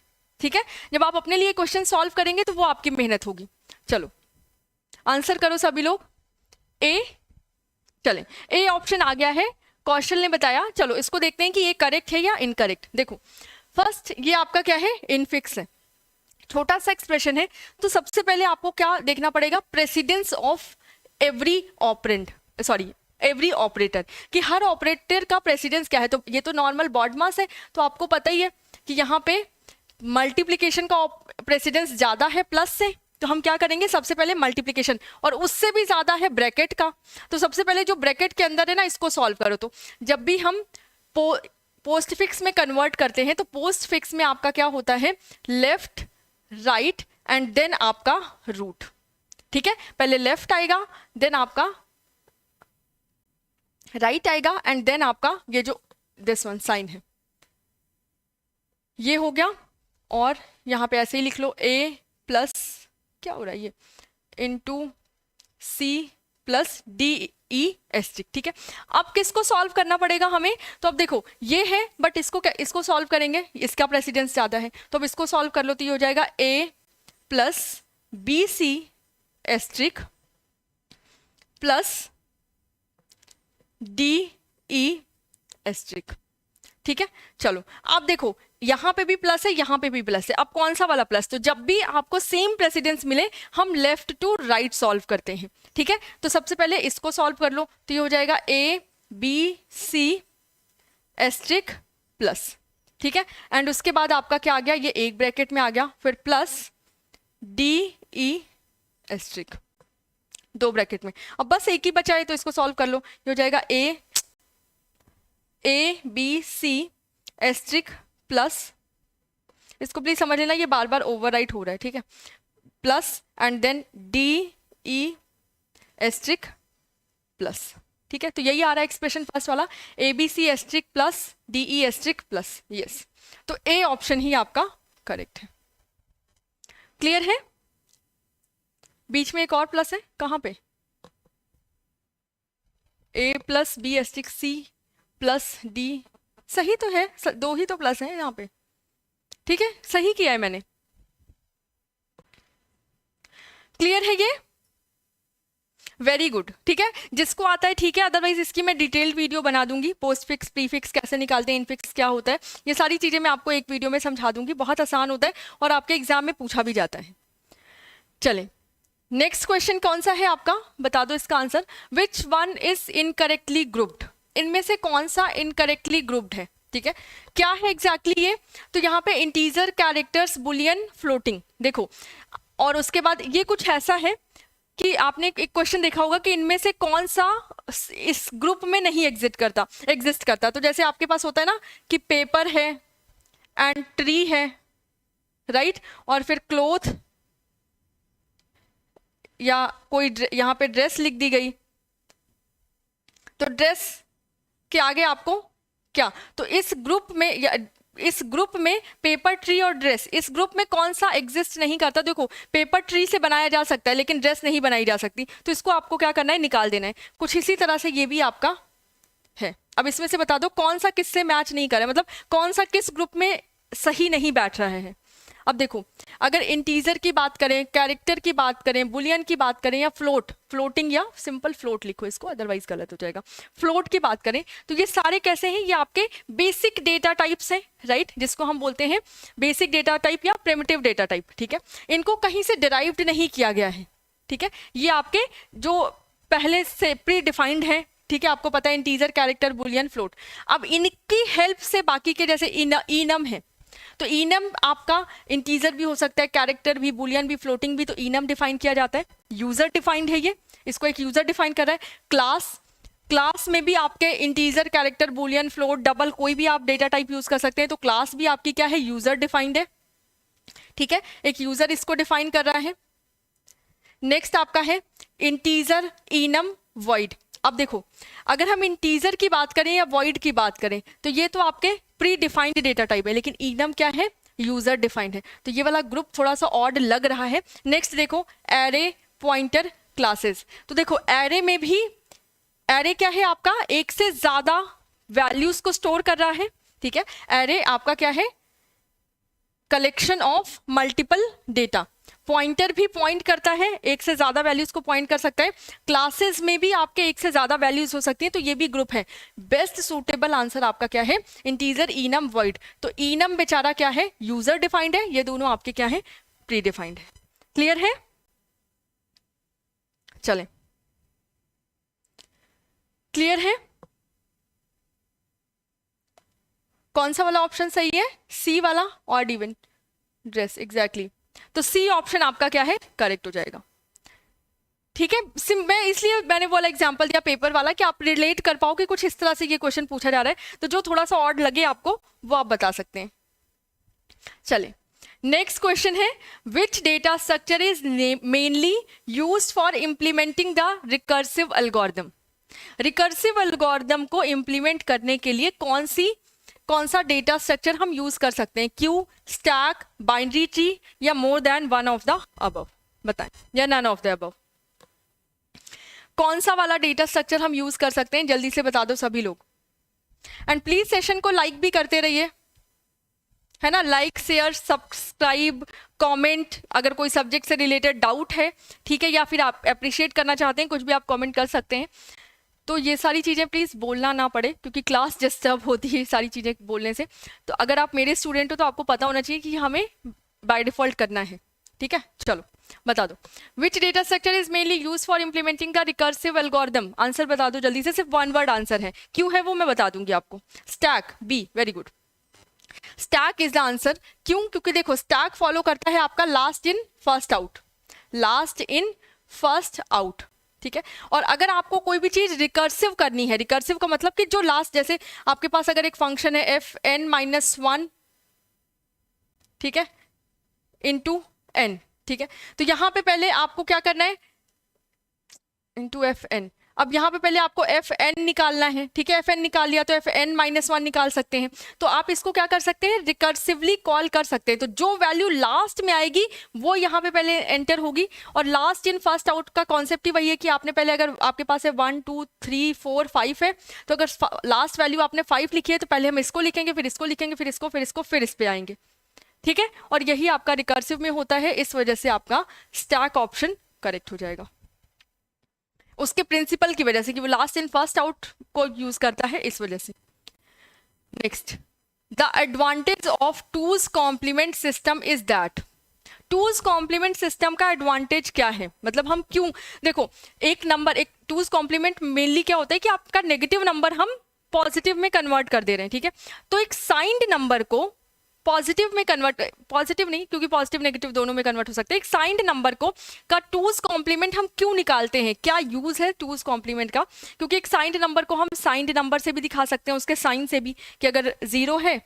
ठीक है, जब आप अपने लिए क्वेश्चन सॉल्व करेंगे तो वो आपकी मेहनत होगी। चलो आंसर करो सभी लोग। ए, चलें ए ऑप्शन आ गया है, कौशल ने बताया। चलो इसको देखते हैं कि ये करेक्ट है या इनकरेक्ट। देखो फर्स्ट ये आपका क्या है, इनफिक्स है, छोटा सा एक्सप्रेशन है, तो सबसे पहले आपको क्या देखना पड़ेगा, precedence of every operand, sorry every operator, कि हर ऑपरेटर का प्रेसिडेंस क्या है। तो ये तो नॉर्मल बॉडमास है, तो आपको पता ही है कि यहाँ पे मल्टीप्लिकेशन का प्रेसिडेंस ज्यादा है प्लस से, तो हम क्या करेंगे, सबसे पहले मल्टीप्लिकेशन, और उससे भी ज्यादा है ब्रैकेट का, तो सबसे पहले जो ब्रैकेट के अंदर है ना इसको सॉल्व करो। तो जब भी हम पोस्ट फिक्स में कन्वर्ट करते हैं तो पोस्ट फिक्स में आपका क्या होता है, लेफ्ट राइट एंड देन आपका रूट, ठीक है, पहले लेफ्ट आएगा देन आपका राइट आएगा एंड देन आपका ये जो दिस वन साइन है ये हो गया, और यहां पे ऐसे ही लिख लो ए प्लस क्या हो रहा है ये into C plus D E asterisk, ठीक है। अब किसको सॉल्व करना पड़ेगा हमें, तो अब देखो ये है बट इसको क्या, इसको सॉल्व करेंगे, इसका प्रेसिडेंस ज्यादा है, तो अब इसको सॉल्व कर लो तो ये हो जाएगा A plus B C asterisk plus D E asterisk, ठीक है। चलो अब देखो यहां पे भी प्लस है, यहां पे भी प्लस है, अब कौन सा वाला प्लस, तो जब भी आपको सेम प्रेसिडेंस मिले हम लेफ्ट टू राइट सॉल्व करते हैं, ठीक है। तो सबसे पहले इसको सॉल्व कर लो, तो ये हो जाएगा A B C asterisk plus, ठीक है, एंड उसके बाद आपका क्या आ गया, ये एक ब्रैकेट में आ गया, फिर प्लस डी ई एस्ट्रिक दो ब्रैकेट में, अब बस एक ही बचा है तो इसको सॉल्व कर लो, ये हो जाएगा A B C asterisk plus, इसको प्लीज समझ लेना ये बार बार ओवरराइट हो रहा है, ठीक है, plus and then D E asterisk plus, ठीक है। तो यही आ रहा है एक्सप्रेशन फर्स्ट वाला, A B C asterisk plus D E asterisk plus, yes, तो ए ऑप्शन ही आपका करेक्ट है। क्लियर है, बीच में एक और प्लस है, कहां पे, A plus B asterisk C plus D, सही तो है, दो ही तो प्लस है यहाँ पे, ठीक है, सही किया है मैंने। क्लियर है ये, वेरी गुड, ठीक है, जिसको आता है ठीक है, अदरवाइज इसकी मैं डिटेल्ड वीडियो बना दूंगी, पोस्ट फिक्स प्री फिक्स कैसे निकालते हैं, इनफिक्स क्या होता है, ये सारी चीजें मैं आपको एक वीडियो में समझा दूंगी, बहुत आसान होता है और आपके एग्जाम में पूछा भी जाता है। चलें नेक्स्ट क्वेश्चन कौन सा है आपका, बता दो इसका answer, which one is incorrectly grouped, इनमें से कौन सा इनकरेक्टली ग्रुप्ड है, ठीक है, क्या है एग्जैक्टली ये, तो यहाँ पे इंटीजर, कैरेक्टर्स, बुलियन, फ्लोटिंग, देखो, और उसके बाद ये कुछ ऐसा है कि आपने एक क्वेश्चन देखा होगा कि इनमें से कौन सा इस ग्रुप में नहीं एग्जिस्ट करता, तो जैसे आपके पास होता है ना कि पेपर है एंड ट्री है, राइट, और फिर क्लोथ या कोई यहाँ पे ड्रेस लिख दी गई, तो ड्रेस के आगे आपको क्या, तो इस ग्रुप में पेपर, ट्री और ड्रेस, इस ग्रुप में कौन सा एग्जिस्ट नहीं करता, देखो पेपर ट्री से बनाया जा सकता है लेकिन ड्रेस नहीं बनाई जा सकती, तो इसको आपको क्या करना है, निकाल देना है। कुछ इसी तरह से ये भी आपका है। अब इसमें से बता दो कौन सा किससे मैच नहीं कर रहा है, मतलब कौन सा किस ग्रुप में सही नहीं बैठ रहा है। अब देखो अगर इंटीजर की बात करें, कैरेक्टर की बात करें, बुलियन की बात करें, या फ्लोटिंग या सिंपल फ्लोट लिखो इसको, अदरवाइज गलत हो जाएगा, फ्लोट की बात करें, तो ये सारे कैसे हैं, ये आपके बेसिक डेटा टाइप्स हैं, राइट, जिसको हम बोलते हैं बेसिक डेटा टाइप या प्रिमिटिव डेटा टाइप, ठीक है, इनको कहीं से डिराइव्ड नहीं किया गया है, ठीक है, ये आपके जो पहले से प्री डिफाइंड है, ठीक है, आपको पता है इंटीजर, कैरेक्टर, बुलियन, फ्लोट, अब इनकी हेल्प से बाकी के जैसे इनम है, तो इनम आपका इंटीजर भी हो सकता है, कैरेक्टर भी, बुलियन भी, फ्लोटिंग भी, तो इनम डिफाइन किया जाता है, यूजर डिफाइंड है ये, इसको एक यूजर डिफाइन कर रहा है। क्लास में भी आपके integer, character, Boolean, float, double कोई भी आप डेटा टाइप यूज कर सकते हैं, तो क्लास भी आपकी क्या है, यूजर डिफाइंड है, ठीक है, एक यूजर इसको डिफाइन कर रहा है। नेक्स्ट आपका है इंटीजर, इनम, वॉइड। अब देखो, अगर हम इंटीजर की बात करें या वॉइड की बात करें तो ये तो आपके प्री डिफाइंड डेटा टाइप है, लेकिन इनम क्या है, यूजर डिफाइंड है, तो ये वाला ग्रुप थोड़ा सा ऑड लग रहा है। नेक्स्ट देखो, एरे, पॉइंटर, क्लासेस। तो देखो एरे में भी, एरे क्या है आपका, एक से ज्यादा वैल्यूज को स्टोर कर रहा है, ठीक है। एरे आपका क्या है, collection of multiple data. Pointer भी पॉइंट करता है, एक से ज्यादा वैल्यूज को पॉइंट कर सकता है। क्लासेस में भी आपके एक से ज्यादा वैल्यूज हो सकती हैं, तो ये भी ग्रुप है। बेस्ट सूटेबल आंसर आपका क्या है, इंटीजर, इनम, वॉइड। तो इनम बेचारा क्या है, यूजर डिफाइंड है, ये दोनों आपके क्या है, प्री डिफाइंड है। क्लियर है? चलें, क्लियर है? कौन सा वाला ऑप्शन सही है, सी वाला, ऑड इवन ड्रेस, एग्जैक्टली। तो सी ऑप्शन आपका क्या है, करेक्ट हो जाएगा। ठीक है, मैं इसलिए मैंने वाला एग्जांपल दिया पेपर वाला कि आप रिलेट कर पाओ कि कुछ इस तरह से ये क्वेश्चन पूछा जा रहा है, तो जो थोड़ा सा ऑड लगे आपको वो आप बता सकते हैं। चले, नेक्स्ट क्वेश्चन है, which data structure is mainly used for implementing the recursive algorithm. Recursive algorithm को इंप्लीमेंट करने के लिए कौन सा डेटा स्ट्रक्चर हम यूज कर सकते हैं, क्यू, स्टैक, बाइनरी ट्री, या more than one of the above, बताएं, या नन ऑफ द अबव। कौन सा वाला डेटा स्ट्रक्चर हम यूज कर सकते हैं, जल्दी से बता दो सभी लोग। एंड प्लीज सेशन को लाइक भी करते रहिए, है ना, लाइक, शेयर, सब्सक्राइब, कमेंट। अगर कोई सब्जेक्ट से रिलेटेड डाउट है, ठीक है, या फिर आप अप्रिशिएट करना चाहते हैं, कुछ भी आप कमेंट कर सकते हैं। तो ये सारी चीज़ें प्लीज़ बोलना ना पड़े, क्योंकि क्लास डिस्टर्ब होती है सारी चीज़ें बोलने से। तो अगर आप मेरे स्टूडेंट हो तो आपको पता होना चाहिए कि हमें बाय डिफॉल्ट करना है, ठीक है। चलो बता दो, which data structure is mainly use for implementing the recursive algorithm. Answer बता दो जल्दी से, सिर्फ वन वर्ड आंसर है, क्यों है वो मैं बता दूंगी आपको। Stack, B, very good, stack is the answer. क्यों? क्योंकि देखो स्टैक फॉलो करता है आपका last in first out, last in first out, ठीक है। और अगर आपको कोई भी चीज रिकर्सिव करनी है, रिकर्सिव का मतलब कि जो लास्ट, जैसे आपके पास अगर एक फंक्शन है fn-1, ठीक है, इंटू n, ठीक है, तो यहां पे पहले आपको क्या करना है, इंटू fn। अब यहाँ पे पहले आपको fn निकालना है, ठीक है, fn निकाल लिया तो fn-1 निकाल सकते हैं। तो आप इसको क्या कर सकते हैं, रिकर्सिवली कॉल कर सकते हैं। तो जो वैल्यू लास्ट में आएगी वो यहाँ पे पहले एंटर होगी, और लास्ट इन फर्स्ट आउट का कॉन्सेप्ट ही वही है कि आपने पहले, अगर आपके पास है 1 2 3 4 5 है, तो अगर लास्ट वैल्यू आपने 5 लिखी है तो पहले हम इसको लिखेंगे, फिर इसको लिखेंगे, फिर इसको, फिर इसको, फिर इस पे आएंगे, ठीक है। और यही आपका रिकर्सिव में होता है, इस वजह से आपका स्टैक ऑप्शन करेक्ट हो जाएगा, उसके प्रिंसिपल की वजह से कि वो लास्ट इन फर्स्ट आउट को यूज करता है, इस वजह से। Next, the advantage of two's complement system is that. Two's complement system का एडवांटेज क्या है, मतलब हम क्यों, देखो एक नंबर, एक टूज कॉम्प्लीमेंट मेनली क्या होता है कि आपका नेगेटिव नंबर हम पॉजिटिव में कन्वर्ट कर दे रहे हैं, ठीक है। तो एक साइंड नंबर को पॉजिटिव में कन्वर्ट, पॉजिटिव नहीं क्योंकि पॉजिटिव नेगेटिव दोनों में कन्वर्ट हो सकते हैं, एक साइंड नंबर को का टूज कॉम्प्लीमेंट हम क्यों निकालते हैं, क्या यूज है टूज कॉम्प्लीमेंट का। क्योंकि एक साइंड नंबर को हम साइंड नंबर से भी दिखा सकते हैं, उसके साइन से भी, कि अगर 0 है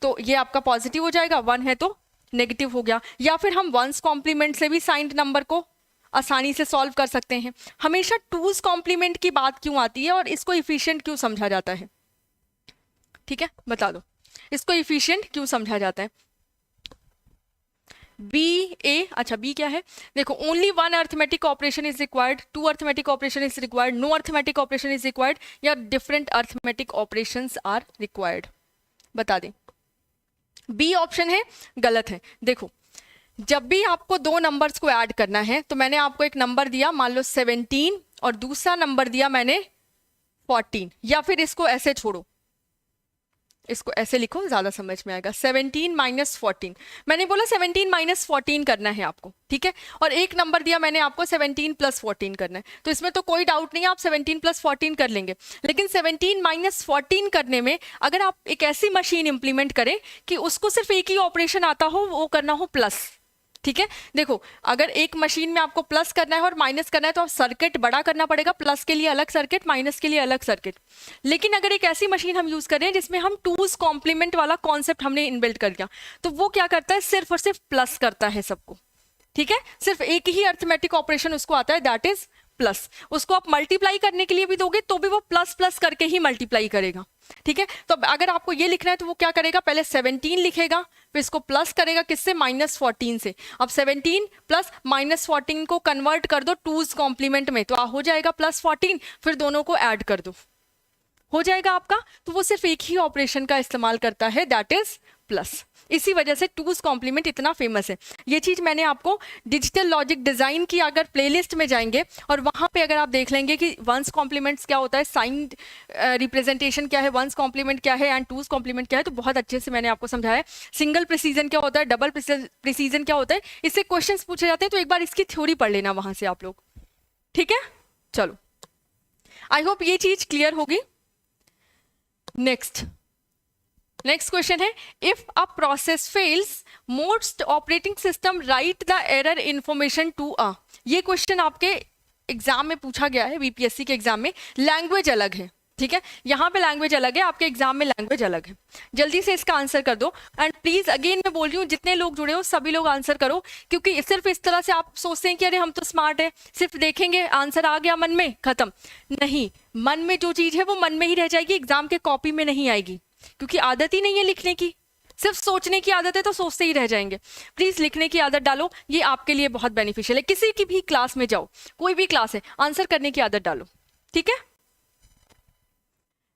तो ये आपका पॉजिटिव हो जाएगा, 1 है तो नेगेटिव हो गया। या फिर हम वंस कॉम्प्लीमेंट से भी साइंड नंबर को आसानी से सॉल्व कर सकते हैं। हमेशा टूज कॉम्प्लीमेंट की बात क्यों आती है और इसको इफिशियंट क्यों समझा जाता है, ठीक है, बता दो, इसको इफिशिएंट क्यों समझा जाता है। बी, ए, अच्छा बी क्या है, देखो, only one arithmetic operation is required, two arithmetic operation is required, no arithmetic operation is required, या different arithmetic operations are required, बता दें। बी ऑप्शन है, गलत है। देखो, जब भी आपको दो नंबर्स को ऐड करना है तो मैंने आपको एक नंबर दिया, मान लो 17, और दूसरा नंबर दिया मैंने 14, या फिर इसको ऐसे छोड़ो, इसको ऐसे लिखो, ज्यादा समझ में आएगा। 17 माइनस 14, मैंने बोला 17 माइनस 14 करना है आपको, ठीक है। और एक नंबर दिया मैंने आपको 17 प्लस 14 करना है, तो इसमें तो कोई डाउट नहीं है, आप 17 प्लस 14 कर लेंगे। लेकिन 17 माइनस 14 करने में अगर आप एक ऐसी मशीन इंप्लीमेंट करें कि उसको सिर्फ एक ही ऑपरेशन आता हो, वो करना हो प्लस, ठीक है। देखो, अगर एक मशीन में आपको प्लस करना है और माइनस करना है तो सर्किट बड़ा करना पड़ेगा, प्लस के लिए अलग सर्किट, माइनस के लिए अलग सर्किट। लेकिन अगर एक ऐसी मशीन हम यूज कर रहे हैं जिसमें हम टूज कॉम्प्लीमेंट वाला कॉन्सेप्ट हमने इनबिल्ट कर दिया, तो वो क्या करता है, सिर्फ और सिर्फ प्लस करता है सबको, ठीक है। सिर्फ एक ही अर्थमेटिक ऑपरेशन उसको आता है, दैट इज प्लस, उसको आप मल्टीप्लाई करने के लिए भी दोगे तो भी वो प्लस प्लस करके ही मल्टीप्लाई करेगा, ठीक है। तो अगर आपको ये लिखना है तो वो क्या करेगा, पहले 17 लिखेगा, फिर इसको प्लस करेगा किससे, -14 से। अब 17 प्लस -14 को कन्वर्ट कर दो 2's कॉम्प्लीमेंट में, तो हो जाएगा +14, फिर दोनों को ऐड कर दो, हो जाएगा आपका। तो वो सिर्फ एक ही ऑपरेशन का इस्तेमाल करता है, दैट इज प्लस। इसी वजह से 2's कॉम्प्लीमेंट इतना फेमस है। ये चीज़ मैंने आपको डिजिटल लॉजिक डिज़ाइन की अगर प्लेलिस्ट में जाएंगे और वहाँ पे अगर आप देख लेंगे कि 1's कॉम्प्लीमेंट्स क्या होता है, साइन रिप्रेजेंटेशन क्या है, 1's कॉम्प्लीमेंट क्या है एंड 2's कॉम्प्लीमेंट क्या है, तो बहुत अच्छे से मैंने आपको समझाया। सिंगल प्रिसीजन क्या होता है, डबल प्रिसीजन क्या होता है, इससे क्वेश्चन पूछे जाते हैं, तो एक बार इसकी थ्योरी पढ़ लेना वहाँ से आप लोग, ठीक है। चलो, आई होप ये चीज़ क्लियर होगी। नेक्स्ट क्वेश्चन है, if a process fails most operating system write the error information to a. ये क्वेश्चन आपके एग्जाम में पूछा गया है, बीपीएससी के एग्जाम में। लैंग्वेज अलग है, ठीक है, यहाँ पे लैंग्वेज अलग है, आपके एग्जाम में लैंग्वेज अलग है। जल्दी से इसका आंसर कर दो। एंड प्लीज अगेन मैं बोल रही हूँ, जितने लोग जुड़े हो सभी लोग आंसर करो, क्योंकि सिर्फ इस तरह से आप सोचते हैं कि अरे हम तो स्मार्ट है, सिर्फ देखेंगे आंसर आ गया मन में, खत्म। नहीं, मन में जो चीज है वो मन में ही रह जाएगी, एग्जाम के कॉपी में नहीं आएगी, क्योंकि आदत ही नहीं है लिखने की, सिर्फ सोचने की आदत है, तो सोचते ही रह जाएंगे। प्लीज लिखने की आदत डालो, ये आपके लिए बहुत बेनिफिशियल है। किसी की भी क्लास में जाओ, कोई भी क्लास है, आंसर करने की आदत डालो, ठीक है।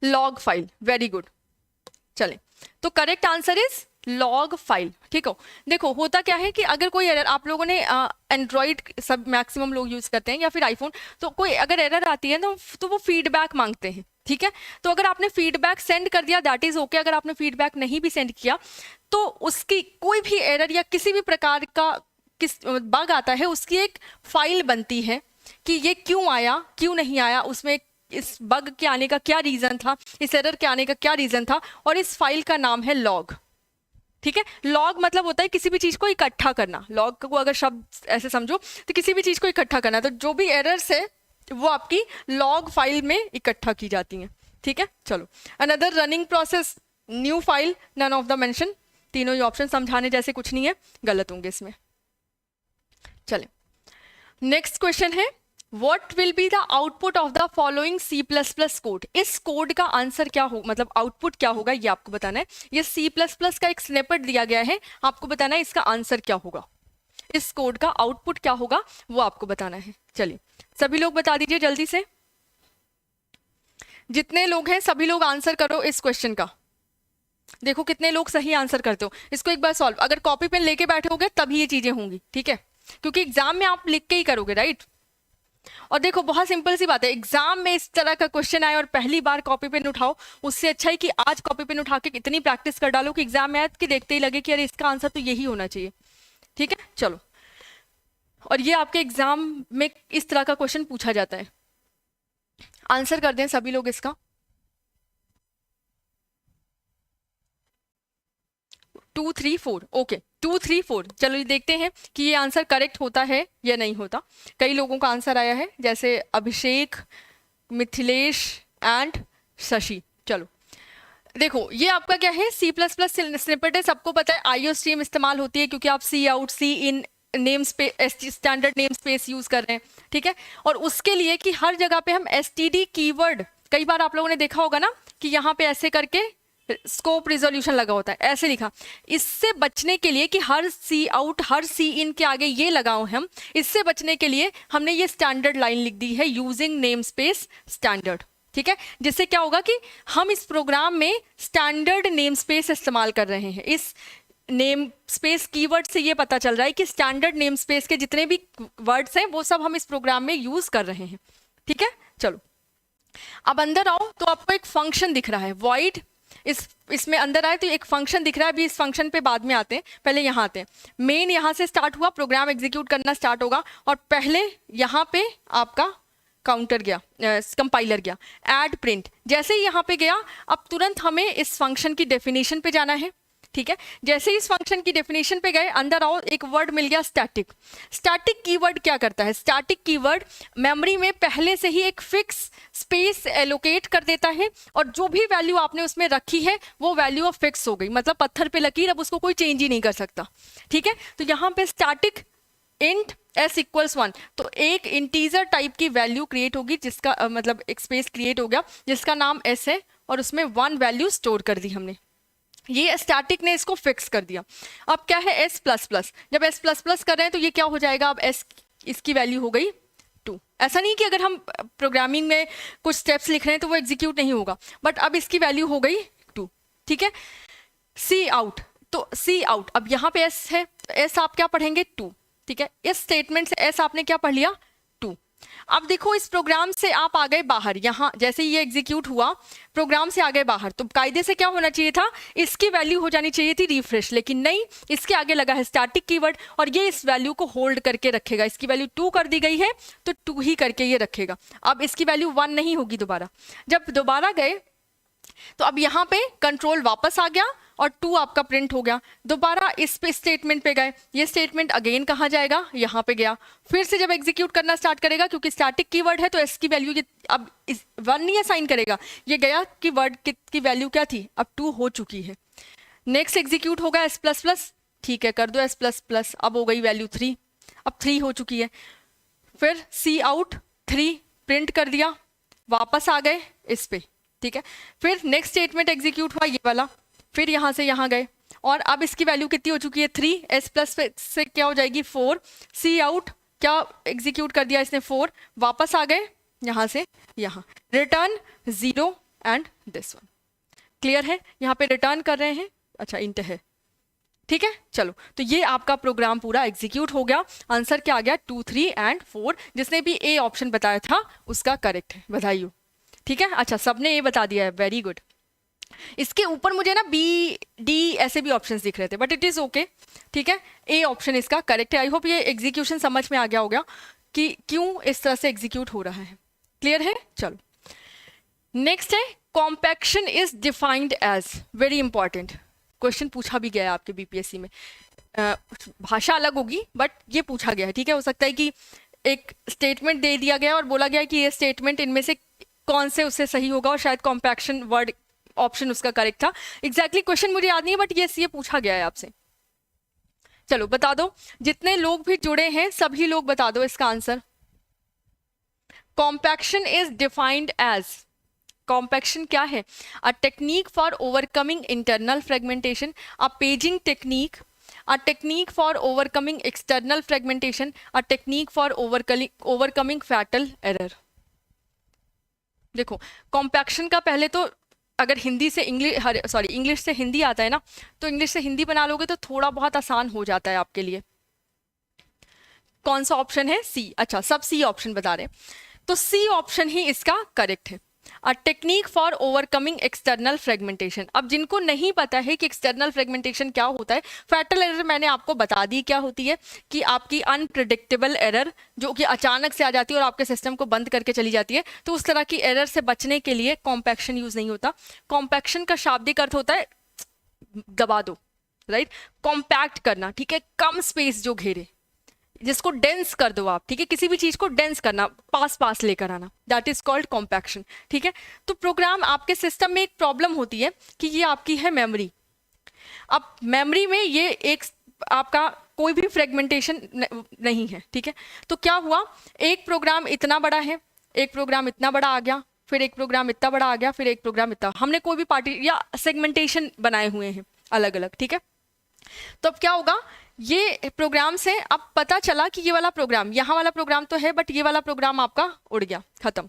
Log file, very good. चले, तो correct answer is log file, ठीक हो। देखो होता क्या है कि अगर कोई एरर, आप लोगों ने एंड्रॉइड सब मैक्सिमम लोग यूज करते हैं या फिर आईफोन, तो कोई अगर एरर आती है तो वो फीडबैक मांगते हैं, ठीक है। तो अगर आपने फीडबैक सेंड कर दिया दैट इज ओके, अगर आपने फीडबैक नहीं भी सेंड किया तो उसकी कोई भी एरर या किसी भी प्रकार का बग आता है, उसकी एक फाइल बनती है कि ये क्यों आया, क्यों नहीं आया, उसमें इस बग के आने का क्या रीजन था, इस एरर के आने का क्या रीजन था, और इस फाइल का नाम है लॉग, ठीक है। लॉग मतलब होता है किसी भी चीज को इकट्ठा करना। लॉग को अगर शब्द ऐसे समझो तो किसी भी चीज को इकट्ठा करना, तो जो भी एरर्स है वो आपकी लॉग फाइल में इकट्ठा की जाती हैं, ठीक है। चलो, another running process, new file, none of the mention, तीनों ही ऑप्शन समझाने जैसे कुछ नहीं है, गलत होंगे इसमें। चले, नेक्स्ट क्वेश्चन है, What will be the output of the following C++ code. इस कोड का आंसर क्या हो, मतलब आउटपुट क्या होगा, ये आपको बताना है। ये C++ का एक स्निपेट दिया गया है, आपको बताना है इसका आंसर क्या होगा, इस कोड का आउटपुट क्या होगा वो आपको बताना है। चलिए, सभी लोग बता दीजिए जल्दी से, जितने लोग हैं सभी लोग आंसर करो इस क्वेश्चन का। देखो कितने लोग सही आंसर करते हो, इसको एक बार सॉल्व, अगर कॉपी पेन लेके बैठे होगे तभी ये चीजें होंगी, ठीक है, क्योंकि एग्जाम में आप लिख के ही करोगे, राइट। और देखो बहुत सिंपल सी बात है, एग्जाम में इस तरह का क्वेश्चन आए और पहली बार कॉपी पेन उठाओ, उससे अच्छा है कि आज कॉपी पेन उठा के इतनी प्रैक्टिस कर डालो कि एग्जाम में आए कि देखते ही लगे कि अरे इसका आंसर तो यही होना चाहिए, ठीक है। चलो, और ये आपके एग्जाम में इस तरह का क्वेश्चन पूछा जाता है, आंसर कर दें सभी लोग इसका। 2 3 4, ओके 2 3 4। चलो ये देखते हैं कि ये आंसर करेक्ट होता है या नहीं होता। कई लोगों का आंसर आया है, जैसे अभिषेक, मिथिलेश एंड शशि। चलो देखो, ये आपका क्या है, C++ स्निपेट है, सबको पता है IO स्ट्रीम इस्तेमाल होती है क्योंकि आप cout cin namespace, standard namespace use कर रहे हैं, ठीक है। और उसके लिए कि हर जगह पे हम std कीवर्ड, कई बार आप लोगों ने देखा होगा ना कि यहाँ पे ऐसे करके स्कोप रिजोल्यूशन लगा होता है, ऐसे लिखा। इससे बचने के लिए कि हर सी आउट हर सी इन के आगे ये लगाओ हम, इससे बचने के लिए हमने ये स्टैंडर्ड लाइन लिख दी है, यूजिंग नेम स्पेस स्टैंडर्ड, ठीक है। जिससे क्या होगा कि हम इस प्रोग्राम में स्टैंडर्ड नेम स्पेस इस्तेमाल कर रहे हैं। इस नेम स्पेस कीवर्ड से ये पता चल रहा है कि स्टैंडर्ड नेम स्पेस के जितने भी वर्ड्स हैं वो सब हम इस प्रोग्राम में यूज कर रहे हैं, ठीक है। चलो अब अंदर आओ, तो आपको एक फंक्शन दिख रहा है void, इसमें अंदर आए तो एक फंक्शन दिख रहा है। अभी इस फंक्शन पे बाद में आते हैं, पहले यहाँ आते हैं। मेन यहाँ से स्टार्ट हुआ, प्रोग्राम एग्जीक्यूट करना स्टार्ट होगा और पहले यहाँ पे आपका काउंटर गया, कंपाइलर गया, ऐड प्रिंट। जैसे ही यहाँ पे गया, अब तुरंत हमें इस फंक्शन की डेफिनेशन पे जाना है, ठीक है। जैसे ही इस फंक्शन की डेफिनेशन पे गए, अंदर आओ, एक वर्ड मिल गया स्टैटिक। स्टैटिक कीवर्ड क्या करता है, स्टैटिक कीवर्ड मेमोरी में पहले से ही एक फिक्स स्पेस एलोकेट कर देता है और जो भी वैल्यू आपने उसमें रखी है वो वैल्यू अब फिक्स हो गई, मतलब पत्थर पे लकीर, अब उसको कोई चेंज ही नहीं कर सकता, ठीक है। तो यहाँ पे स्टैटिक इंट s इक्वल्स 1, तो एक इंटीजर टाइप की वैल्यू क्रिएट होगी जिसका मतलब एक स्पेस क्रिएट हो गया जिसका नाम s है और उसमें 1 वैल्यू स्टोर कर दी हमने। ये स्टैटिक ने इसको फिक्स कर दिया। अब क्या है s प्लस प्लस, जब s प्लस प्लस कर रहे हैं तो ये क्या हो जाएगा, अब s इसकी वैल्यू हो गई 2। ऐसा नहीं कि अगर हम प्रोग्रामिंग में कुछ स्टेप्स लिख रहे हैं तो वो एग्जीक्यूट नहीं होगा, बट अब इसकी वैल्यू हो गई 2। ठीक है, सी आउट, तो सी आउट, अब यहाँ पे s है, s आप क्या पढ़ेंगे 2। ठीक है, इस स्टेटमेंट से s आपने क्या पढ़ लिया 2। अब देखो इस प्रोग्राम से आप आ गए बाहर, यहाँ जैसे ये एग्जीक्यूट हुआ प्रोग्राम से आ गए बाहर, तो कायदे से क्या होना चाहिए था, इसकी वैल्यू हो जानी चाहिए थी रिफ्रेश, लेकिन नहीं, इसके आगे लगा है स्टैटिक कीवर्ड और ये इस वैल्यू को होल्ड करके रखेगा। इसकी वैल्यू 2 कर दी गई है तो 2 ही करके ये रखेगा। अब इसकी वैल्यू 1 नहीं होगी दोबारा। जब दोबारा गए तो अब यहाँ पे कंट्रोल वापस आ गया और 2 आपका प्रिंट हो गया। दोबारा इस पे स्टेटमेंट पे गए, ये स्टेटमेंट अगेन कहाँ जाएगा, यहाँ पे गया। फिर से जब एग्जीक्यूट करना स्टार्ट करेगा, क्योंकि स्टैटिक कीवर्ड है तो एस की वैल्यू अब 1 नहीं असाइन करेगा, ये गया कि वर्ड की वैल्यू क्या थी, अब 2 हो चुकी है। नेक्स्ट एग्जीक्यूट होगा एस प्लस प्लस, ठीक है कर दो एस प्लस प्लस, अब हो गई वैल्यू 3, अब 3 हो चुकी है। फिर सी आउट 3 प्रिंट कर दिया, वापस आ गए इस पे। ठीक है, फिर नेक्स्ट स्टेटमेंट एग्जीक्यूट हुआ ये वाला, फिर यहाँ से यहाँ गए और अब इसकी वैल्यू कितनी हो चुकी है 3, एस प्लस से क्या हो जाएगी 4, सी आउट क्या एग्जीक्यूट कर दिया इसने 4, वापस आ गए यहाँ से यहाँ, return 0 and this one. Clear है, यहाँ पे रिटर्न कर रहे हैं, अच्छा इंट है। ठीक है, चलो तो ये आपका प्रोग्राम पूरा एग्जीक्यूट हो गया। आंसर क्या आ गया 2, 3 एंड 4। जिसने भी ए ऑप्शन बताया था उसका करेक्ट है, बधाई हो। ठीक है, अच्छा सबने ए बता दिया है, वेरी गुड। इसके ऊपर मुझे ना बी डी ऐसे भी ऑप्शंस दिख रहे थे, बट इट इज ओके। ठीक है, ए ऑप्शन इसका करेक्ट है। आई होप ये एग्जीक्यूशन समझ में आ गया होगा कि क्यों इस तरह से एग्जीक्यूट हो रहा है। क्लियर है, चलो नेक्स्ट है compaction is defined as, very important question पूछा भी गया है आपके बीपीएससी में। भाषा अलग होगी बट ये पूछा गया है। ठीक है, हो सकता है कि एक स्टेटमेंट दे दिया गया और बोला गया कि ये स्टेटमेंट इनमें से कौन से उससे सही होगा और शायद कॉम्पैक्शन वर्ड ऑप्शन उसका करेक्ट था। एग्जैक्टली क्वेश्चन मुझे याद नहीं है बट ये पूछा गया है आपसे। चलो बता दो, जितने लोग भी जुड़े हैं सभी लोग बता दो इसका answer. Compaction is defined as, compaction क्या है, a technique for overcoming internal fragmentation, a paging technique, a technique for overcoming external fragmentation, a technique for overcoming fatal error। देखो कॉम्पैक्शन का पहले तो अगर हिंदी से इंग्लिश से हिंदी आता है ना, तो इंग्लिश से हिंदी बना लोगे तो थोड़ा बहुत आसान हो जाता है आपके लिए। कौन सा ऑप्शन है, सी। अच्छा सब सी ऑप्शन बता रहे हैं, तो सी ऑप्शन ही इसका करेक्ट है, a technique for overcoming external fragmentation. अब जिनको नहीं पता है कि एक्सटर्नल फ्रेगमेंटेशन क्या होता है, फैटल एरर मैंने आपको बता दी क्या होती है, कि आपकी अनप्रिडिक्टेबल एरर जो कि अचानक से आ जाती है और आपके सिस्टम को बंद करके चली जाती है, तो उस तरह की एरर से बचने के लिए कॉम्पैक्शन यूज नहीं होता। कॉम्पैक्शन का शाब्दिक अर्थ होता है दबा दो, राइट, कॉम्पैक्ट करना। ठीक है, कम स्पेस जो घेरे, जिसको डेंस कर दो आप। ठीक है, किसी भी चीज को डेंस करना, पास पास लेकर आना, दैट इज कॉल्ड कॉम्पैक्शन। ठीक है, तो प्रोग्राम आपके सिस्टम में एक प्रॉब्लम होती है कि ये आपकी है मेमोरी। अब मेमोरी में ये एक आपका कोई भी फ्रेगमेंटेशन नहीं है। ठीक है, तो क्या हुआ, एक प्रोग्राम इतना बड़ा है, एक प्रोग्राम इतना बड़ा आ गया, फिर एक प्रोग्राम इतना बड़ा आ गया, फिर एक प्रोग्राम इतना, हमने कोई भी पार्टी या सेगमेंटेशन बनाए हुए हैं अलग अलग। ठीक है, तो अब क्या होगा, ये प्रोग्राम से अब पता चला कि ये वाला प्रोग्राम, यहाँ वाला प्रोग्राम तो है बट ये वाला प्रोग्राम आपका उड़ गया, खत्म।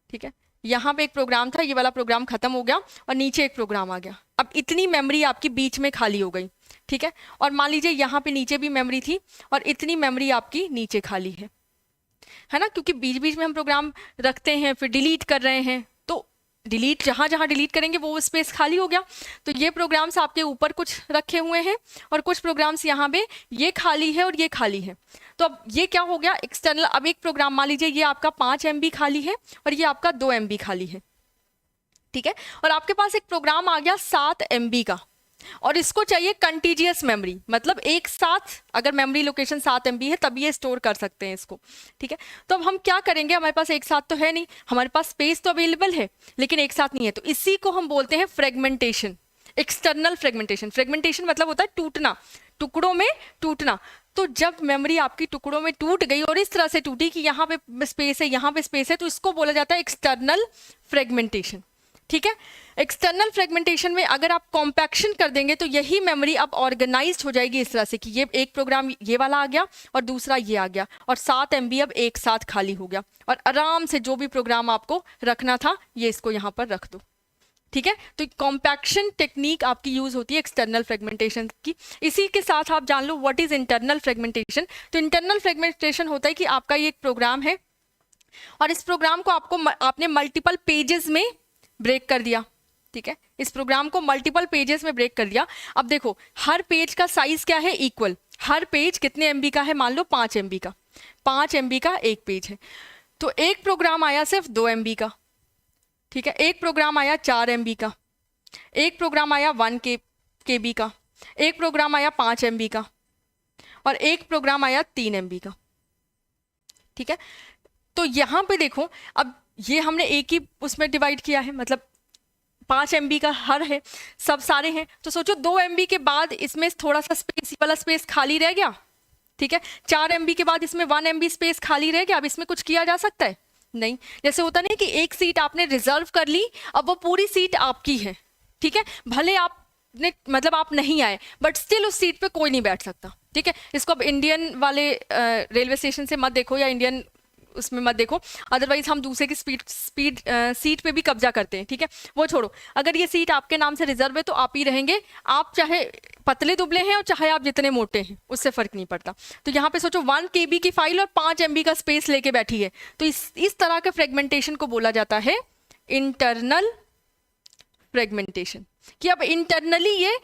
ठीक है, यहाँ पे एक प्रोग्राम था, ये वाला प्रोग्राम खत्म हो गया और नीचे एक प्रोग्राम आ गया। अब इतनी मेमोरी आपकी बीच में खाली हो गई। ठीक है, और मान लीजिए यहाँ पे नीचे भी मेमोरी थी और इतनी मेमोरी आपकी नीचे खाली है ना, क्योंकि बीच बीच में हम प्रोग्राम रखते हैं फिर डिलीट कर रहे हैं, तो डिलीट जहाँ जहाँ डिलीट करेंगे वो स्पेस खाली हो गया। तो ये प्रोग्राम्स आपके ऊपर कुछ रखे हुए हैं और कुछ प्रोग्राम्स यहाँ पे ये खाली है और ये खाली है। तो अब ये क्या हो गया एक्सटर्नल, अब एक प्रोग्राम मान लीजिए ये आपका 5 MB खाली है और ये आपका 2 MB खाली है। ठीक है, और आपके पास एक प्रोग्राम आ गया 7 MB का और इसको चाहिए कंटीजियस मेमोरी, मतलब एक साथ अगर मेमोरी लोकेशन 7 MB है तब ये स्टोर कर सकते हैं इसको। ठीक है, तो अब हम क्या करेंगे, हमारे पास एक साथ तो है नहीं, हमारे पास स्पेस तो अवेलेबल है लेकिन एक साथ नहीं है, तो इसी को हम बोलते हैं फ्रेगमेंटेशन, एक्सटर्नल फ्रेगमेंटेशन। फ्रेगमेंटेशन मतलब होता है टूटना, टुकड़ों में टूटना। तो जब मेमोरी आपकी टुकड़ों में टूट गई और इस तरह से टूटी कि यहाँ पे स्पेस है, यहाँ पे स्पेस है, तो इसको बोला जाता है एक्सटर्नल फ्रेगमेंटेशन। ठीक है, एक्सटर्नल फ्रेगमेंटेशन में अगर आप कॉम्पैक्शन कर देंगे तो यही मेमोरी अब ऑर्गेनाइज्ड हो जाएगी इस तरह से कि ये एक प्रोग्राम ये वाला आ गया और दूसरा ये आ गया और 7 MB अब एक साथ खाली हो गया और आराम से जो भी प्रोग्राम आपको रखना था ये इसको यहाँ पर रख दो। ठीक है, तो कॉम्पैक्शन टेक्निक आपकी यूज होती है एक्सटर्नल फ्रेगमेंटेशन की। इसी के साथ आप जान लो व्हाट इज इंटरनल फ्रेगमेंटेशन। तो इंटरनल फ्रेगमेंटेशन होता है कि आपका ये एक प्रोग्राम है और इस प्रोग्राम को आपने मल्टीपल पेजेस में ब्रेक कर दिया। ठीक है, इस प्रोग्राम को मल्टीपल पेजेस में ब्रेक कर दिया। अब देखो हर पेज का साइज क्या है, इक्वल। हर पेज कितने MB का है, मान लो 5 MB का, 5 MB का एक पेज है। तो एक प्रोग्राम आया सिर्फ 2 MB का। ठीक है, एक प्रोग्राम आया 4 MB का, एक प्रोग्राम आया 1 KB का, एक प्रोग्राम आया 5 MB का और एक प्रोग्राम आया 3 MB का। ठीक है, तो यहाँ पे देखो अब ये हमने एक ही उसमें डिवाइड किया है, मतलब 5 MB का हर है, सब सारे हैं। तो सोचो 2 MB के बाद इसमें थोड़ा सा स्पेस वाला स्पेस खाली रह गया। ठीक है, 4 MB के बाद इसमें 1 MB स्पेस खाली रह गया। अब इसमें कुछ किया जा सकता है नहीं। जैसे होता नहीं कि एक सीट आपने रिजर्व कर ली, अब वो पूरी सीट आपकी है। ठीक है, भले आपने मतलब आप नहीं आए बट स्टिल उस सीट पे कोई नहीं बैठ सकता। ठीक है, इसको अब इंडियन वाले रेलवे स्टेशन से मत देखो या इंडियन उसमें मत देखो, अदरवाइज हम दूसरे की सीट पे भी कब्जा करते हैं। ठीक है, वो छोड़ो, अगर ये सीट आपके नाम से रिजर्व है तो आप ही रहेंगे। आप चाहे पतले दुबले हैं और चाहे आप जितने मोटे हैं, उससे फर्क नहीं पड़ता। तो यहाँ पे सोचो 1 KB की फाइल और 5 MB का स्पेस लेके बैठी है, तो इस तरह के फ्रेगमेंटेशन को बोला जाता है इंटरनल फ्रेगमेंटेशन। कि अब इंटरनली ये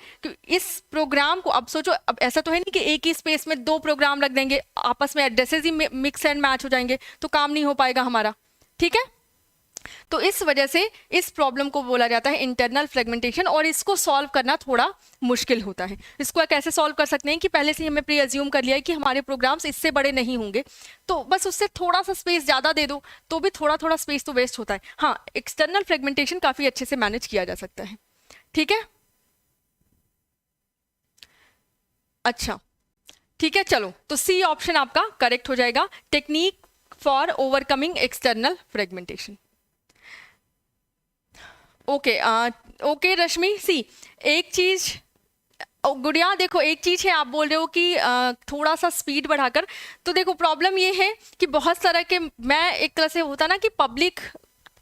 इस प्रोग्राम को, अब सोचो अब ऐसा तो है नहीं कि एक ही स्पेस में 2 प्रोग्राम रख देंगे, आपस में addresses he mix and match हो जाएंगे तो काम नहीं हो पाएगा हमारा। ठीक है, तो इस वजह से इस प्रॉब्लम को बोला जाता है इंटरनल फ्रेगमेंटेशन और इसको सॉल्व करना थोड़ा मुश्किल होता है। इसको कैसे सॉल्व कर सकते हैं कि पहले से ही हमें प्री अज्यूम कर लिया है कि हमारे प्रोग्राम्स इससे बड़े नहीं होंगे, तो बस उससे थोड़ा सा स्पेस ज़्यादा दे दो, तो भी थोड़ा थोड़ा स्पेस तो वेस्ट होता है। हाँ, एक्सटर्नल फ्रेगमेंटेशन काफ़ी अच्छे से मैनेज किया जा सकता है। ठीक है, अच्छा ठीक है, चलो तो सी ऑप्शन आपका करेक्ट हो जाएगा, technique for overcoming external fragmentation. Okay okay Rashmi, see एक चीज गुड़िया, देखो एक चीज है, आप बोल रहे हो कि थोड़ा सा स्पीड बढ़ाकर, तो देखो प्रॉब्लम ये है कि बहुत तरह के, मैं एक तरह से होता ना कि पब्लिक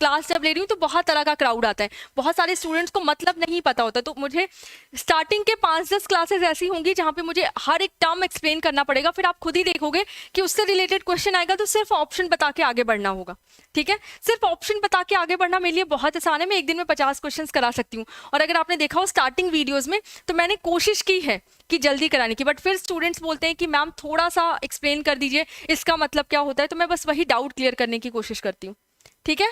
क्लास जब ले रही हूँ तो बहुत तरह का क्राउड आता है, बहुत सारे स्टूडेंट्स को मतलब नहीं पता होता, तो मुझे स्टार्टिंग के 5-10 क्लासेस ऐसी होंगी जहाँ पे मुझे हर एक टर्म एक्सप्लेन करना पड़ेगा, फिर आप खुद ही देखोगे कि उससे रिलेटेड क्वेश्चन आएगा तो सिर्फ ऑप्शन बता के आगे बढ़ना होगा। ठीक है, सिर्फ ऑप्शन बता के आगे बढ़ना मेरे लिए बहुत आसान है, मैं एक दिन में 50 क्वेश्चन करा सकती हूँ। और अगर आपने देखा हो स्टार्टिंग वीडियोज़ में तो मैंने कोशिश की है कि जल्दी कराने की, बट फिर स्टूडेंट्स बोलते हैं कि मैम थोड़ा सा एक्सप्लेन कर दीजिए, इसका मतलब क्या होता है, तो मैं बस वही डाउट क्लियर करने की कोशिश करती हूँ। ठीक है,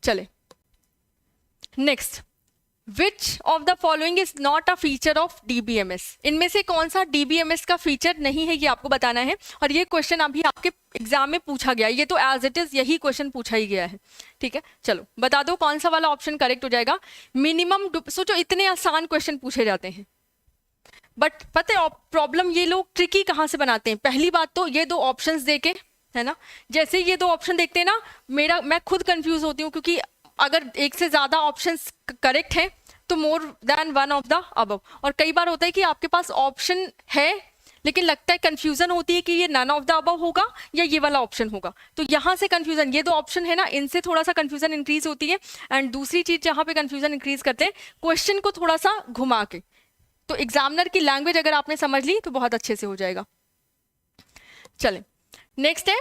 चले next, which of the following is not a feature of DBMS, इनमें से कौन सा DBMS का फीचर नहीं है, ये आपको बताना है। और ये क्वेश्चन अभी आपके एग्जाम में पूछा गया है, ये तो एज इट इज यही क्वेश्चन पूछा ही गया है। ठीक है, चलो बता दो कौन सा वाला ऑप्शन करेक्ट हो जाएगा। मिनिमम, सोचो इतने आसान क्वेश्चन पूछे जाते हैं, बट पता है प्रॉब्लम ये लोग ट्रिकी कहाँ से बनाते हैं। पहली बात तो ये 2 ऑप्शंस देके, है ना, जैसे ये 2 ऑप्शन देखते हैं ना, मैं खुद कंफ्यूज होती हूँ, क्योंकि अगर एक से ज़्यादा ऑप्शंस करेक्ट हैं तो more than one of the above, और कई बार होता है कि आपके पास ऑप्शन है लेकिन लगता है कंफ्यूजन होती है कि ये नन ऑफ द अबव होगा या ये वाला ऑप्शन होगा, तो यहाँ से कंफ्यूजन, ये 2 ऑप्शन है ना, इनसे थोड़ा सा कंफ्यूजन इंक्रीज होती है। एंड दूसरी चीज जहाँ पे कंफ्यूजन इंक्रीज करते हैं, क्वेश्चन को थोड़ा सा घुमा के, तो एग्जामिनर की लैंग्वेज अगर आपने समझ ली तो बहुत अच्छे से हो जाएगा। चलें नेक्स्ट है,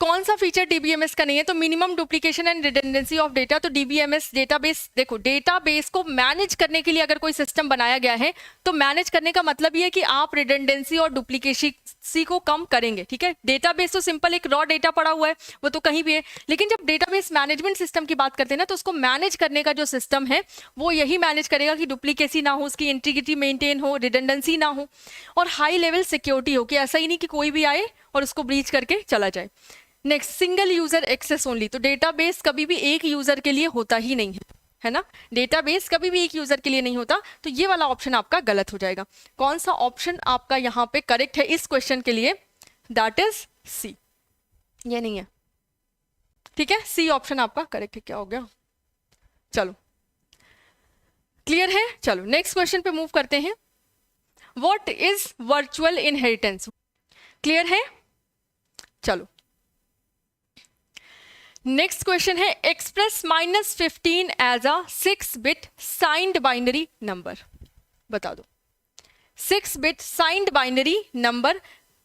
कौन सा फीचर DBMS का नहीं है, तो minimum duplication and redundancy of data. तो DBMS डेटाबेस, देखो डेटाबेस को मैनेज करने के लिए अगर कोई सिस्टम बनाया गया है तो मैनेज करने का मतलब ये है कि आप रिडंडेंसी और डुप्लीकेसी को कम करेंगे। ठीक है, डेटाबेस तो सिंपल एक रॉ डेटा पड़ा हुआ है, वो तो कहीं भी है, लेकिन जब डेटाबेस मैनेजमेंट सिस्टम की बात करते हैं ना, तो उसको मैनेज करने का जो सिस्टम है वो यही मैनेज करेगा कि डुप्लीकेसी ना हो, उसकी इंटीग्रिटी मेंटेन हो, रिडंडेंसी ना हो, और हाई लेवल सिक्योरिटी हो, कि ऐसा ही नहीं कि कोई भी आए और उसको ब्रीच करके चला जाए। Next, single user access only, तो डेटाबेस कभी भी एक यूजर के लिए होता ही नहीं है। है ना, डेटाबेस कभी भी एक यूजर के लिए नहीं होता, तो ये वाला ऑप्शन आपका गलत हो जाएगा। कौन सा ऑप्शन आपका यहाँ पे करेक्ट है इस क्वेश्चन के लिए? दैट इज सी, ये नहीं है, ठीक है, सी ऑप्शन आपका करेक्ट है। क्या हो गया, चलो क्लियर है। चलो नेक्स्ट क्वेश्चन पे मूव करते हैं। What is virtual inheritance? Clear है। चलो नेक्स्ट क्वेश्चन है, express -15 as a 6-bit signed binary number. बता दो 6-bit साइंड बाइनरी नंबर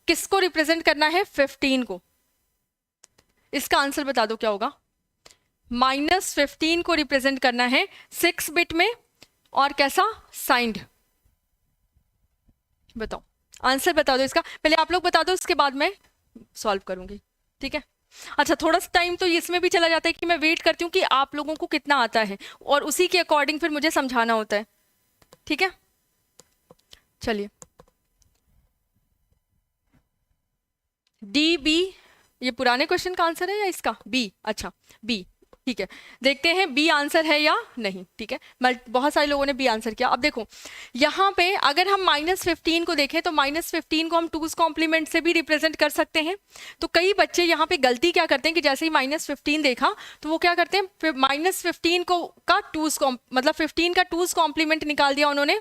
किसको रिप्रेजेंट करना है? 15 को। इसका आंसर बता दो क्या होगा? -15 को रिप्रेजेंट करना है 6-bit में, और कैसा? साइंड। बताओ आंसर बता दो इसका, पहले आप लोग बता दो, उसके बाद मैं सॉल्व करूंगी, ठीक है। अच्छा थोड़ा सा टाइम तो इसमें भी चला जाता है कि मैं वेट करती हूँ कि आप लोगों को कितना आता है, और उसी के अकॉर्डिंग फिर मुझे समझाना होता है, ठीक है। चलिए डी बी, ये पुराने क्वेश्चन का आंसर है या इसका? बी, अच्छा बी, ठीक है। देखते हैं बी आंसर है या नहीं, ठीक है। बहुत सारे लोगों ने बी आंसर किया। अब देखो यहाँ पे अगर हम -15 को देखें तो -15 को हम 2's कॉम्प्लीमेंट से भी रिप्रेजेंट कर सकते हैं। तो कई बच्चे यहाँ पे गलती क्या करते हैं कि जैसे ही -15 देखा तो वो क्या करते हैं, फिर -15 को का 2's मतलब 15 का 2's कॉम्प्लीमेंट निकाल दिया उन्होंने,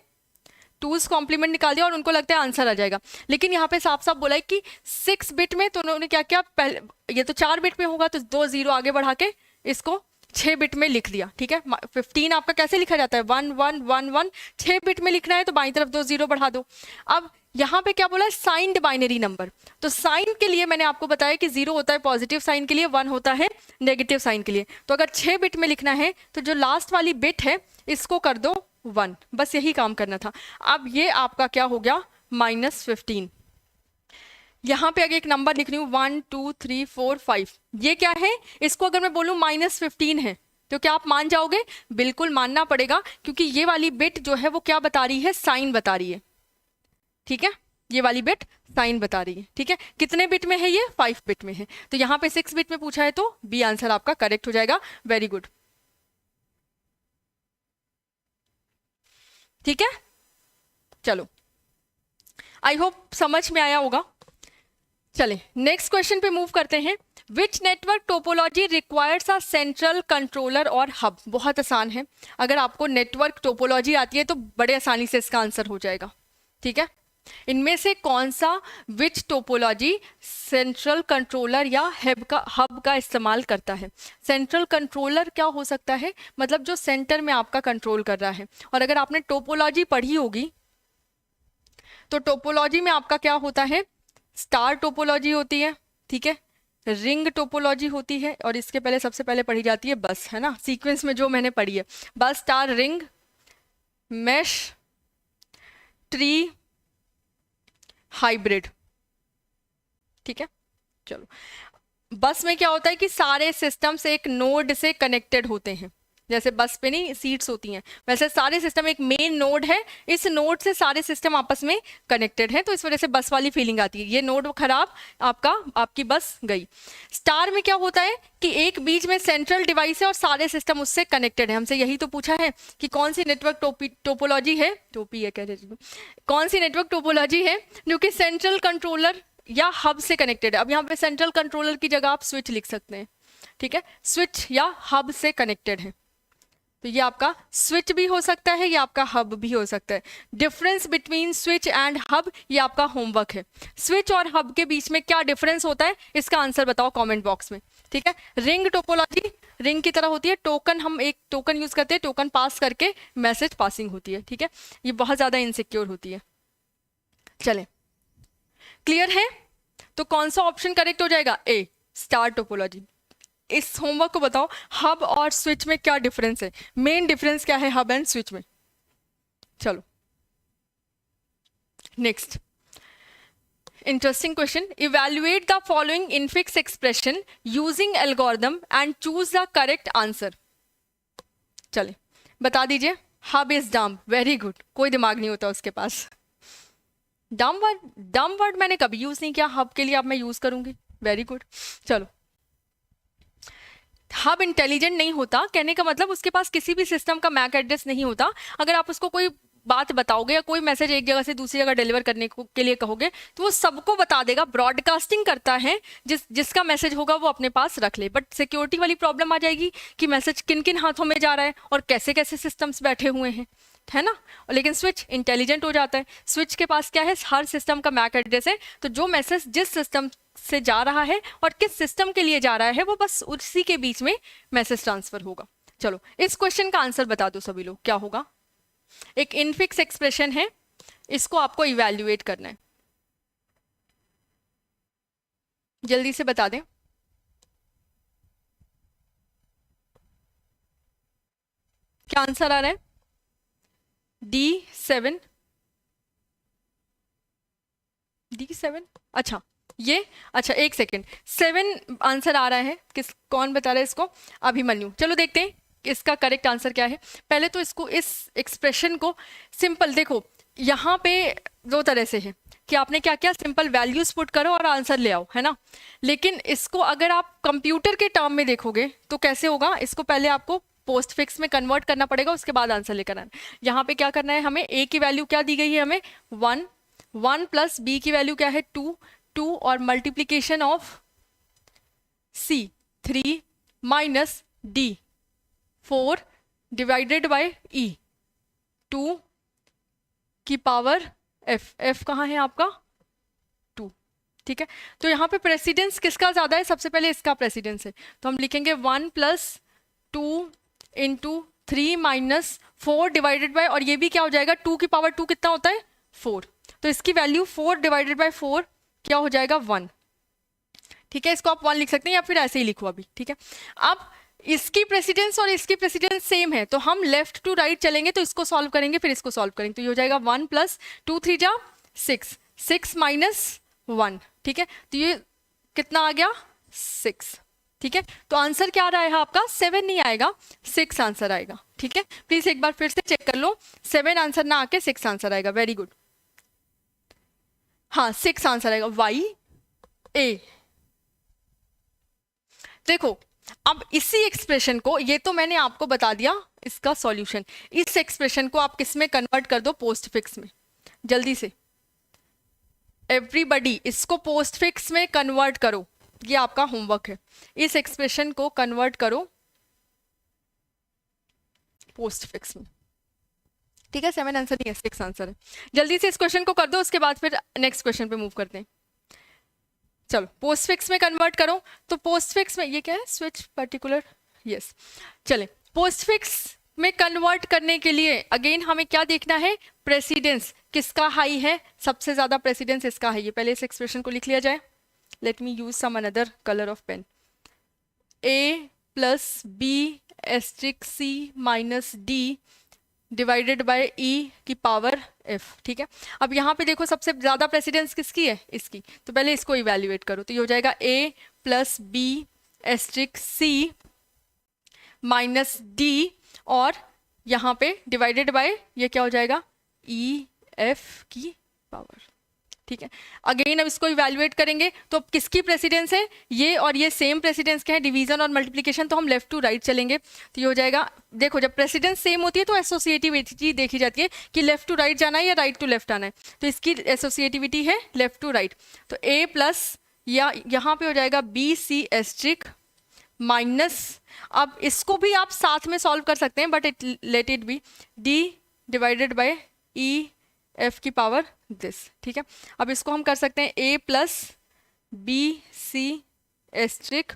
2's कॉम्प्लीमेंट निकाल दिया और उनको लगता है आंसर आ जाएगा। लेकिन यहाँ पे साफ साफ बोला है कि 6-bit में, तो उन्होंने क्या किया, पहले ये तो 4-bit में होगा तो 2 0 आगे बढ़ा के इसको 6-bit में लिख दिया, ठीक है। 15 आपका कैसे लिखा जाता है? 1 1 1 1, 6-bit में लिखना है तो बाईं तरफ 2 0 बढ़ा दो। अब यहाँ पे क्या बोला है? Signed binary number. तो साइन के लिए मैंने आपको बताया कि 0 होता है पॉजिटिव साइन के लिए, 1 होता है नेगेटिव साइन के लिए। तो अगर 6-bit में लिखना है तो जो लास्ट वाली बिट है इसको कर दो 1, बस यही काम करना था। अब ये आपका क्या हो गया? -15। यहाँ पे अगर एक नंबर लिख रही हूँ 1 2 3 4 5, ये क्या है? इसको अगर मैं बोलूँ -15 है तो क्या आप मान जाओगे? बिल्कुल मानना पड़ेगा, क्योंकि ये वाली बिट जो है वो क्या बता रही है? साइन बता रही है, ठीक है। ये वाली बिट साइन बता रही है, ठीक है। कितने बिट में है ये? 5-bit में है। तो यहाँ पे 6-bit में पूछा है तो बी आंसर आपका करेक्ट हो जाएगा। वेरी गुड, ठीक है। चलो आई होप समझ में आया होगा। चले नेक्स्ट क्वेश्चन पे मूव करते हैं। Which network topology requires a central controller और हब? बहुत आसान है, अगर आपको नेटवर्क टोपोलॉजी आती है तो बड़े आसानी से इसका आंसर हो जाएगा, ठीक है। इनमें से कौन सा विच टोपोलॉजी सेंट्रल कंट्रोलर या हब का इस्तेमाल करता है? सेंट्रल कंट्रोलर क्या हो सकता है? मतलब जो सेंटर में आपका कंट्रोल कर रहा है। और अगर आपने टोपोलॉजी पढ़ी होगी तो टोपोलॉजी में आपका क्या होता है? स्टार टोपोलॉजी होती है, ठीक है, रिंग टोपोलॉजी होती है, और इसके पहले सबसे पहले पढ़ी जाती है बस, है ना, सीक्वेंस में जो मैंने पढ़ी है, bus, star, ring, mesh, tree, hybrid, ठीक है। चलो बस में क्या होता है कि सारे सिस्टम्स एक नोड से कनेक्टेड होते हैं, जैसे बस पे नहीं सीट्स होती हैं, वैसे सारे सिस्टम एक मेन नोड है, इस नोड से सारे सिस्टम आपस में कनेक्टेड है, तो इस वजह से बस वाली फीलिंग आती है। ये नोड खराब, आपकी बस गई। स्टार में क्या होता है कि एक बीच में सेंट्रल डिवाइस है और सारे सिस्टम उससे कनेक्टेड है। हमसे यही तो पूछा है कि कौन सी नेटवर्क टोपोलॉजी है, टोपी है कह रहे, कौन सी नेटवर्क टोपोलॉजी है जो कि सेंट्रल कंट्रोलर या हब से कनेक्टेड है। अब यहाँ पे सेंट्रल कंट्रोलर की जगह आप स्विच लिख सकते हैं, ठीक है, स्विच या हब से कनेक्टेड है। तो ये आपका स्विच भी हो सकता है, ये आपका हब भी हो सकता है। Difference between switch and hub, ये आपका होमवर्क है। स्विच और हब के बीच में क्या डिफरेंस होता है, इसका आंसर बताओ कमेंट बॉक्स में, ठीक है। रिंग टोपोलॉजी रिंग की तरह होती है, टोकन, हम एक टोकन यूज करते हैं, टोकन पास करके मैसेज पासिंग होती है, ठीक है। ये बहुत ज्यादा इनसिक्योर होती है। चले क्लियर है, तो कौन सा ऑप्शन करेक्ट हो जाएगा? ए, स्टार टोपोलॉजी। इस होमवर्क को बताओ हब और स्विच में क्या डिफरेंस है, मेन डिफरेंस क्या है हब एंड स्विच में। चलो next interesting question, evaluate the following infix expression using algorithm and choose the correct answer. चले बता दीजिए। Hub is dumb, very good, कोई दिमाग नहीं होता उसके पास। डम वर्ड मैंने कभी यूज नहीं किया, हब के लिए अब मैं यूज करूंगी, वेरी गुड। चलो हब इंटेलिजेंट नहीं होता, कहने का मतलब उसके पास किसी भी सिस्टम का मैक एड्रेस नहीं होता। अगर आप उसको कोई बात बताओगे या कोई मैसेज एक जगह से दूसरी जगह डिलीवर करने के लिए कहोगे तो वो सबको बता देगा। ब्रॉडकास्टिंग करता है, जिसका मैसेज होगा वो अपने पास रख ले। बट सिक्योरिटी वाली प्रॉब्लम आ जाएगी कि मैसेज किन किन हाथों में जा रहा है और कैसे कैसे सिस्टम्स बैठे हुए हैं, है ना। लेकिन स्विच इंटेलिजेंट हो जाता है। स्विच के पास क्या है, हर सिस्टम का मैक एड्रेस है, तो जो मैसेज जिस सिस्टम से जा रहा है और किस सिस्टम के लिए जा रहा है वो बस उसी के बीच में मैसेज ट्रांसफर होगा। चलो इस क्वेश्चन का आंसर बता दो सभी लोग, क्या होगा। एक इनफिक्स एक्सप्रेशन है, इसको आपको इवैल्यूएट करना है, जल्दी से बता दें। क्या आंसर आ रहा है, D7। D7, अच्छा ये, अच्छा एक सेकेंड, 7 आंसर आ रहा है। कौन बता रहा है इसको, अभिमन्यु। चलो देखते हैं इसका करेक्ट आंसर क्या है। पहले तो इसको, इस एक्सप्रेशन को सिंपल देखो, यहाँ पे दो तरह से है कि आपने क्या क्या सिंपल वैल्यूज पुट करो और आंसर ले आओ, है ना। लेकिन इसको अगर आप कंप्यूटर के टर्म में देखोगे तो कैसे होगा, इसको पहले आपको पोस्ट फिक्स में कन्वर्ट करना पड़ेगा, उसके बाद आंसर लेकर आना। यहाँ पे क्या करना है, हमें ए की वैल्यू क्या दी गई है, हमें 1 प्लस बी की वैल्यू क्या है 2 और multiplication of C 3 minus D 4 divided by E 2 की पावर F कहाँ है आपका 2, ठीक है। तो यहाँ पे प्रेसिडेंस किसका ज़्यादा है, सबसे पहले इसका प्रेसिडेंस है, तो हम लिखेंगे 1 plus 2 into 3 minus 4 divided by, और ये भी क्या हो जाएगा 2 की पावर 2 कितना होता है 4, तो इसकी वैल्यू 4 डिवाइडेड बाय 4 क्या हो जाएगा 1, ठीक है। इसको आप 1 लिख सकते हैं या फिर ऐसे ही लिखो अभी, ठीक है। अब इसकी प्रेसिडेंस और इसकी प्रेसिडेंस सेम है, तो हम लेफ्ट टू राइट चलेंगे, तो इसको सॉल्व करेंगे फिर इसको सॉल्व करेंगे, तो ये हो जाएगा 1 प्लस 2 3 जा 6 माइनस 1, ठीक है। तो ये कितना आ गया 6, ठीक है। तो आंसर क्या आ रहा है आपका 7 नहीं आएगा, 6 आंसर आएगा, ठीक है। प्लीज एक बार फिर से चेक कर लो, 7 आंसर ना आके 6 आंसर आएगा, वेरी गुड। हाँ 6 आंसर आएगा, YA। देखो अब इसी एक्सप्रेशन को, ये तो मैंने आपको बता दिया इसका सॉल्यूशन, इस एक्सप्रेशन को आप किस में कन्वर्ट कर दो, पोस्ट फिक्स में। जल्दी से एवरीबॉडी इसको पोस्ट फिक्स में कन्वर्ट करो, ये आपका होमवर्क है। इस एक्सप्रेशन को कन्वर्ट करो पोस्ट फिक्स में, ठीक है। 7 आंसर नहीं है, 6 आंसर है। जल्दी से इस क्वेश्चन को कर दो, उसके बाद फिर नेक्स्ट क्वेश्चन पे मूव करते हैं। चलो पोस्ट फिक्स में कन्वर्ट करो, तो पोस्ट फिक्स में ये क्या है, स्विच पर्टिकुलर, यस। चले पोस्ट फिक्स में कन्वर्ट करने के लिए अगेन हमें क्या देखना है, प्रेसिडेंस किसका हाई है, सबसे ज्यादा प्रेसिडेंस इसका है। ये पहले इस एक्सप्रेशन को लिख लिया जाए, let me use some another colour of pen. A plus B asterisk C minus D divided by E की पावर F, ठीक है। अब यहाँ पे देखो सबसे ज्यादा प्रेसिडेंस किसकी है, इसकी, तो पहले इसको इवैल्यूएट करो, तो ये हो जाएगा A plus B asterisk C minus D और यहाँ पे डिवाइडेड बाय ये क्या हो जाएगा EF की पावर, ठीक है। अगेन अब इसको इवैल्यूएट करेंगे, तो किसकी प्रेसिडेंस है, ये और ये सेम प्रेसिडेंस के हैं, डिवीजन और मल्टीप्लिकेशन, तो हम लेफ्ट टू राइट चलेंगे, तो ये हो जाएगा। देखो जब प्रेसिडेंस सेम होती है तो एसोसिएटिविटी देखी जाती है कि लेफ्ट टू राइट जाना है या राइट टू लेफ्ट आना है, तो इसकी एसोसिएटिविटी है लेफ्ट टू राइट, तो A प्लस या यहाँ पे हो जाएगा BC एस्ट्रिक माइनस, अब इसको भी आप साथ में सॉल्व कर सकते हैं but let it be D divided by EF की पावर दिस, ठीक है। अब इसको हम कर सकते हैं A plus BC asterisk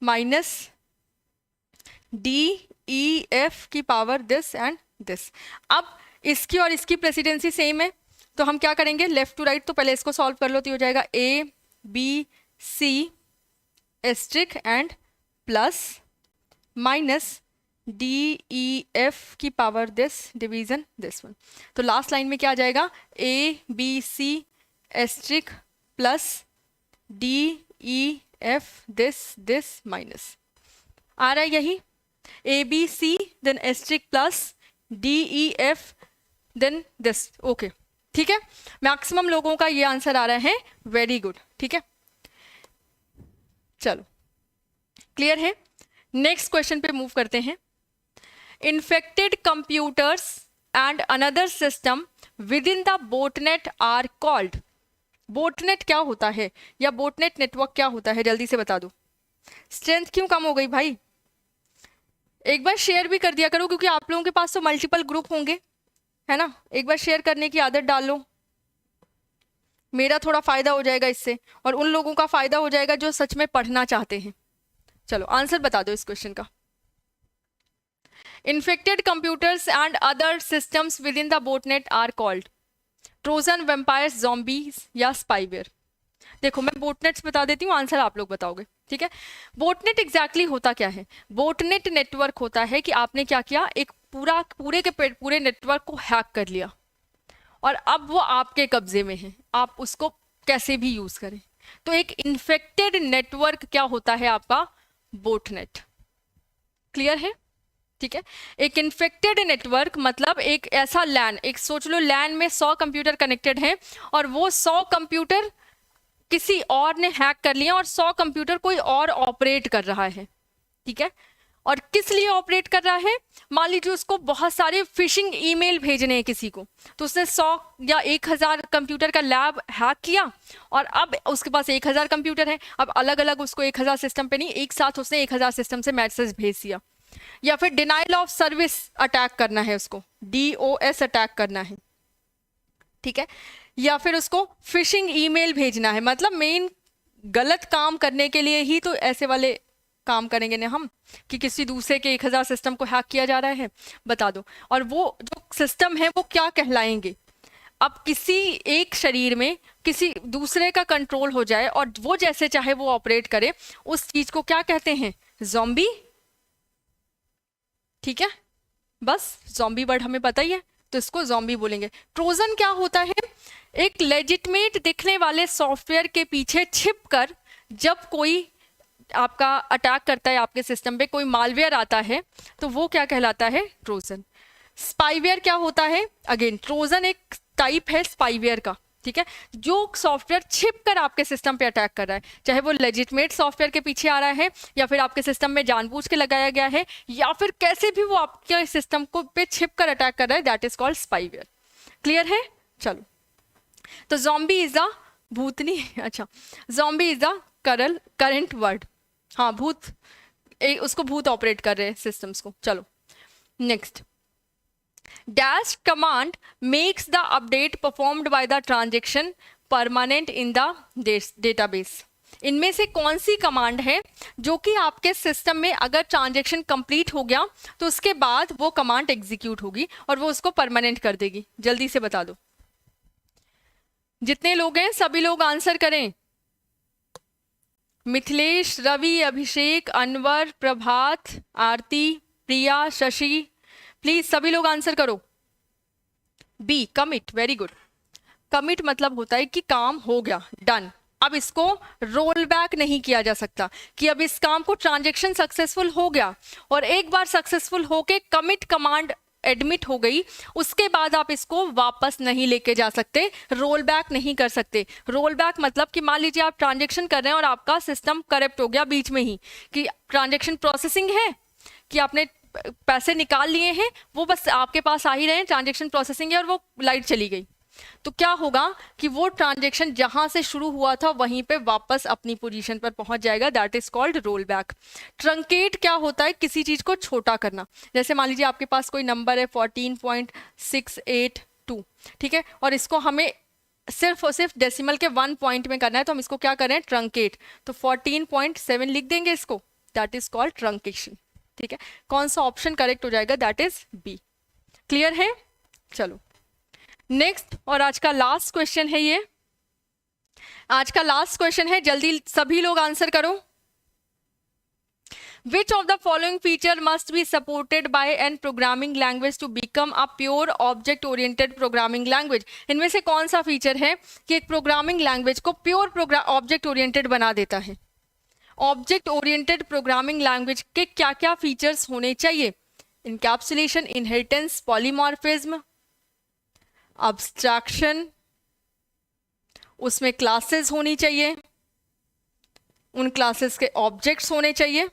minus DEF की पावर दिस एंड दिस। अब इसकी और इसकी प्रेसिडेंसी सेम है, तो हम क्या करेंगे लेफ्ट टू राइट, तो पहले इसको सॉल्व कर लो, तो हो जाएगा ABC asterisk and plus minus DEF की power this division this one, तो लास्ट लाइन में क्या आ जाएगा ABC asterisk plus DEF this minus, आ रहा है यही ABC then asterisk plus DEF then this, okay, ठीक है। मैक्सिमम लोगों का ये आंसर आ रहा है, वेरी गुड, ठीक है। चलो क्लियर है। नेक्स्ट क्वेश्चन पे मूव करते हैं। Infected computers and another system within the botnet are called. Botnet क्या होता है या बोटनेट नेटवर्क क्या होता है, जल्दी से बता दो। स्ट्रेंथ क्यों कम हो गई भाई? एक बार शेयर भी कर दिया करो, क्योंकि आप लोगों के पास तो मल्टीपल ग्रुप होंगे, है ना। एक बार शेयर करने की आदत डाल लो, मेरा थोड़ा फायदा हो जाएगा इससे, और उन लोगों का फायदा हो जाएगा जो सच में पढ़ना चाहते हैं। चलो आंसर बता दो इस क्वेश्चन का। Infected computers and other systems within the botnet are called Trojan, vampires, zombies या स्पाईवेयर। देखो मैं बोटनेट्स बता देती हूँ, आंसर आप लोग बताओगे, ठीक है। बोटनेट एग्जैक्टली होता क्या है? बोटनेट नेटवर्क होता है कि आपने क्या किया, एक पूरे के पूरे नेटवर्क को हैक कर लिया और अब वो आपके कब्जे में है, आप उसको कैसे भी यूज करें। तो एक इन्फेक्टेड नेटवर्क क्या होता है? आपका बोटनेट। क्लियर है? ठीक है। एक इन्फेक्टेड नेटवर्क मतलब एक ऐसा लैन, एक सोच लो लैन में 100 कंप्यूटर कनेक्टेड हैं और वो 100 कंप्यूटर किसी और ने हैक कर लिया और 100 कंप्यूटर कोई और ऑपरेट कर रहा है, ठीक है। और किस लिए ऑपरेट कर रहा है? मान लीजिए उसको बहुत सारे फिशिंग ईमेल भेजने हैं किसी को, तो उसने 100 या 1000 कंप्यूटर का लैब हैक किया और अब उसके पास 1000 कंप्यूटर है। अब अलग अलग उसको 1000 सिस्टम पे नहीं, एक साथ उसने 1000 सिस्टम से मैसेज भेज दिया। या फिर डिनाइल ऑफ सर्विस अटैक करना है उसको, DOS अटैक करना है, ठीक है। या फिर उसको फिशिंग ईमेल भेजना है, मतलब मेन गलत काम करने के लिए ही तो ऐसे वाले काम करेंगे ना हम, कि किसी दूसरे के 1000 सिस्टम को हैक किया जा रहा है, बता दो। और वो जो सिस्टम है वो क्या कहलाएंगे? अब किसी एक शरीर में किसी दूसरे का कंट्रोल हो जाए और वो जैसे चाहे वो ऑपरेट करे, उस चीज को क्या कहते हैं? ज़ॉम्बी, ठीक है। बस ज़ॉम्बी वर्ड हमें पता ही है, तो इसको ज़ॉम्बी बोलेंगे। ट्रोजन क्या होता है? एक लेजिटमेट दिखने वाले सॉफ्टवेयर के पीछे छिपकर जब कोई आपका अटैक करता है, आपके सिस्टम पे कोई मालवेयर आता है, तो वो क्या कहलाता है? ट्रोजन। स्पाईवेयर क्या होता है? अगेन ट्रोजन एक टाइप है स्पाईवेयर का, ठीक है, जो सॉफ्टवेयर छिपकर आपके सिस्टम पे अटैक कर रहा है, चाहे वो लेजिटमेट सॉफ्टवेयर के पीछे आ रहा है या फिर आपके सिस्टम में जानबूझ के लगाया गया है, या फिर कैसे भी वो आपके सिस्टम को पे छिपकर अटैक कर रहा है, that is called spyware. Clear है? चलो, तो ज़ॉम्बी इज द भूतनी, अच्छा zombie is the current word. हाँ, भूत, उसको भूत ऑपरेट कर रहे हैं सिस्टम्स को। चलो next, dash command makes the update performed by the transaction permanent in the database। इनमें से कौन सी कमांड है जो कि आपके सिस्टम में अगर ट्रांजैक्शन कंप्लीट हो गया तो उसके बाद वो कमांड एग्जीक्यूट होगी और वो उसको परमानेंट कर देगी? जल्दी से बता दो। जितने लोग हैं सभी लोग आंसर करें। मिथिलेश, रवि, अभिषेक, अनवर, प्रभात, आरती, प्रिया, शशि, प्लीज सभी लोग आंसर करो। B, commit. Very good. Commit मतलब होता है कि काम हो गया, डन, अब इसको रोल बैक नहीं किया जा सकता, कि अब इस काम को ट्रांजैक्शन सक्सेसफुल हो गया और एक बार सक्सेसफुल होके कमिट कमांड एडमिट हो गई, उसके बाद आप इसको वापस नहीं लेके जा सकते, रोल बैक नहीं कर सकते। रोल बैक मतलब कि मान लीजिए आप ट्रांजैक्शन कर रहे हैं और आपका सिस्टम करप्ट हो गया बीच में ही, कि ट्रांजैक्शन प्रोसेसिंग है, कि आपने पैसे निकाल लिए हैं, वो बस आपके पास आ ही रहे हैं, ट्रांजैक्शन प्रोसेसिंग है और वो लाइट चली गई, तो क्या होगा कि वो ट्रांजैक्शन जहां से शुरू हुआ था वहीं पे वापस अपनी पोजीशन पर पहुंच जाएगा, that is called roll back. Truncate क्या होता है? किसी चीज को छोटा करना। जैसे मान लीजिए आपके पास कोई नंबर है 14.682, ठीक है, और इसको हमें सिर्फ और सिर्फ डेसिमल के 1 पॉइंट में करना है, तो हम इसको क्या करें? ट्रंकेट। तो 14.7 लिख देंगे इसको, दैट इज कॉल्ड ट्रंकेशन, ठीक है। कौन सा ऑप्शन करेक्ट हो जाएगा? That is B. क्लियर है? चलो नेक्स्ट, और आज का लास्ट क्वेश्चन है ये, आज का लास्ट क्वेश्चन है, जल्दी सभी लोग आंसर करो। Which of the following feature must be supported by an programming language to become a pure object oriented programming language? इनमें से कौन सा फीचर है कि एक प्रोग्रामिंग लैंग्वेज को प्योर ऑब्जेक्ट ओरिएंटेड बना देता है? ऑब्जेक्ट ओरिएंटेड प्रोग्रामिंग लैंग्वेज के क्या क्या फीचर्स होने चाहिए? इनकैप्सुलेशन, इनहेरिटेंस, पॉलीमॉर्फिज्म, अब्स्ट्रैक्शन, उसमें क्लासेस होनी चाहिए, उन क्लासेस के ऑब्जेक्ट्स होने चाहिए,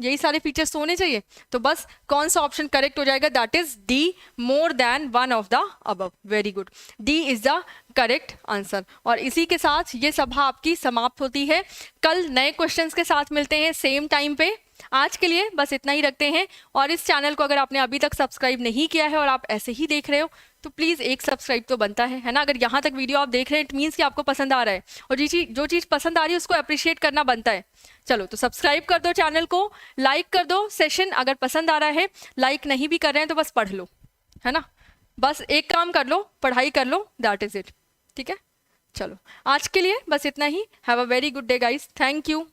यही सारे फीचर्स तो होने चाहिए। तो बस कौन सा ऑप्शन करेक्ट हो जाएगा, that is D, more than one of the above. Very good, D is the correct answer. और इसी के साथ ये सभा आपकी समाप्त होती है। कल नए क्वेश्चंस के साथ मिलते हैं सेम टाइम पे। आज के लिए बस इतना ही रखते हैं। और इस चैनल को अगर आपने अभी तक सब्सक्राइब नहीं किया है और आप ऐसे ही देख रहे हो तो प्लीज़ एक सब्सक्राइब तो बनता है ना। अगर यहाँ तक वीडियो आप देख रहे हैं इट मीन्स कि आपको पसंद आ रहा है, और जो चीज़ पसंद आ रही है उसको अप्रिशिएट करना बनता है। चलो तो सब्सक्राइब कर दो चैनल को, लाइक कर दो सेशन अगर पसंद आ रहा है। लाइक नहीं भी कर रहे हैं तो बस पढ़ लो, है ना। बस एक काम कर लो, पढ़ाई कर लो, दैट इज़ इट। ठीक है, चलो आज के लिए बस इतना ही। Have a very good day guys, thank you.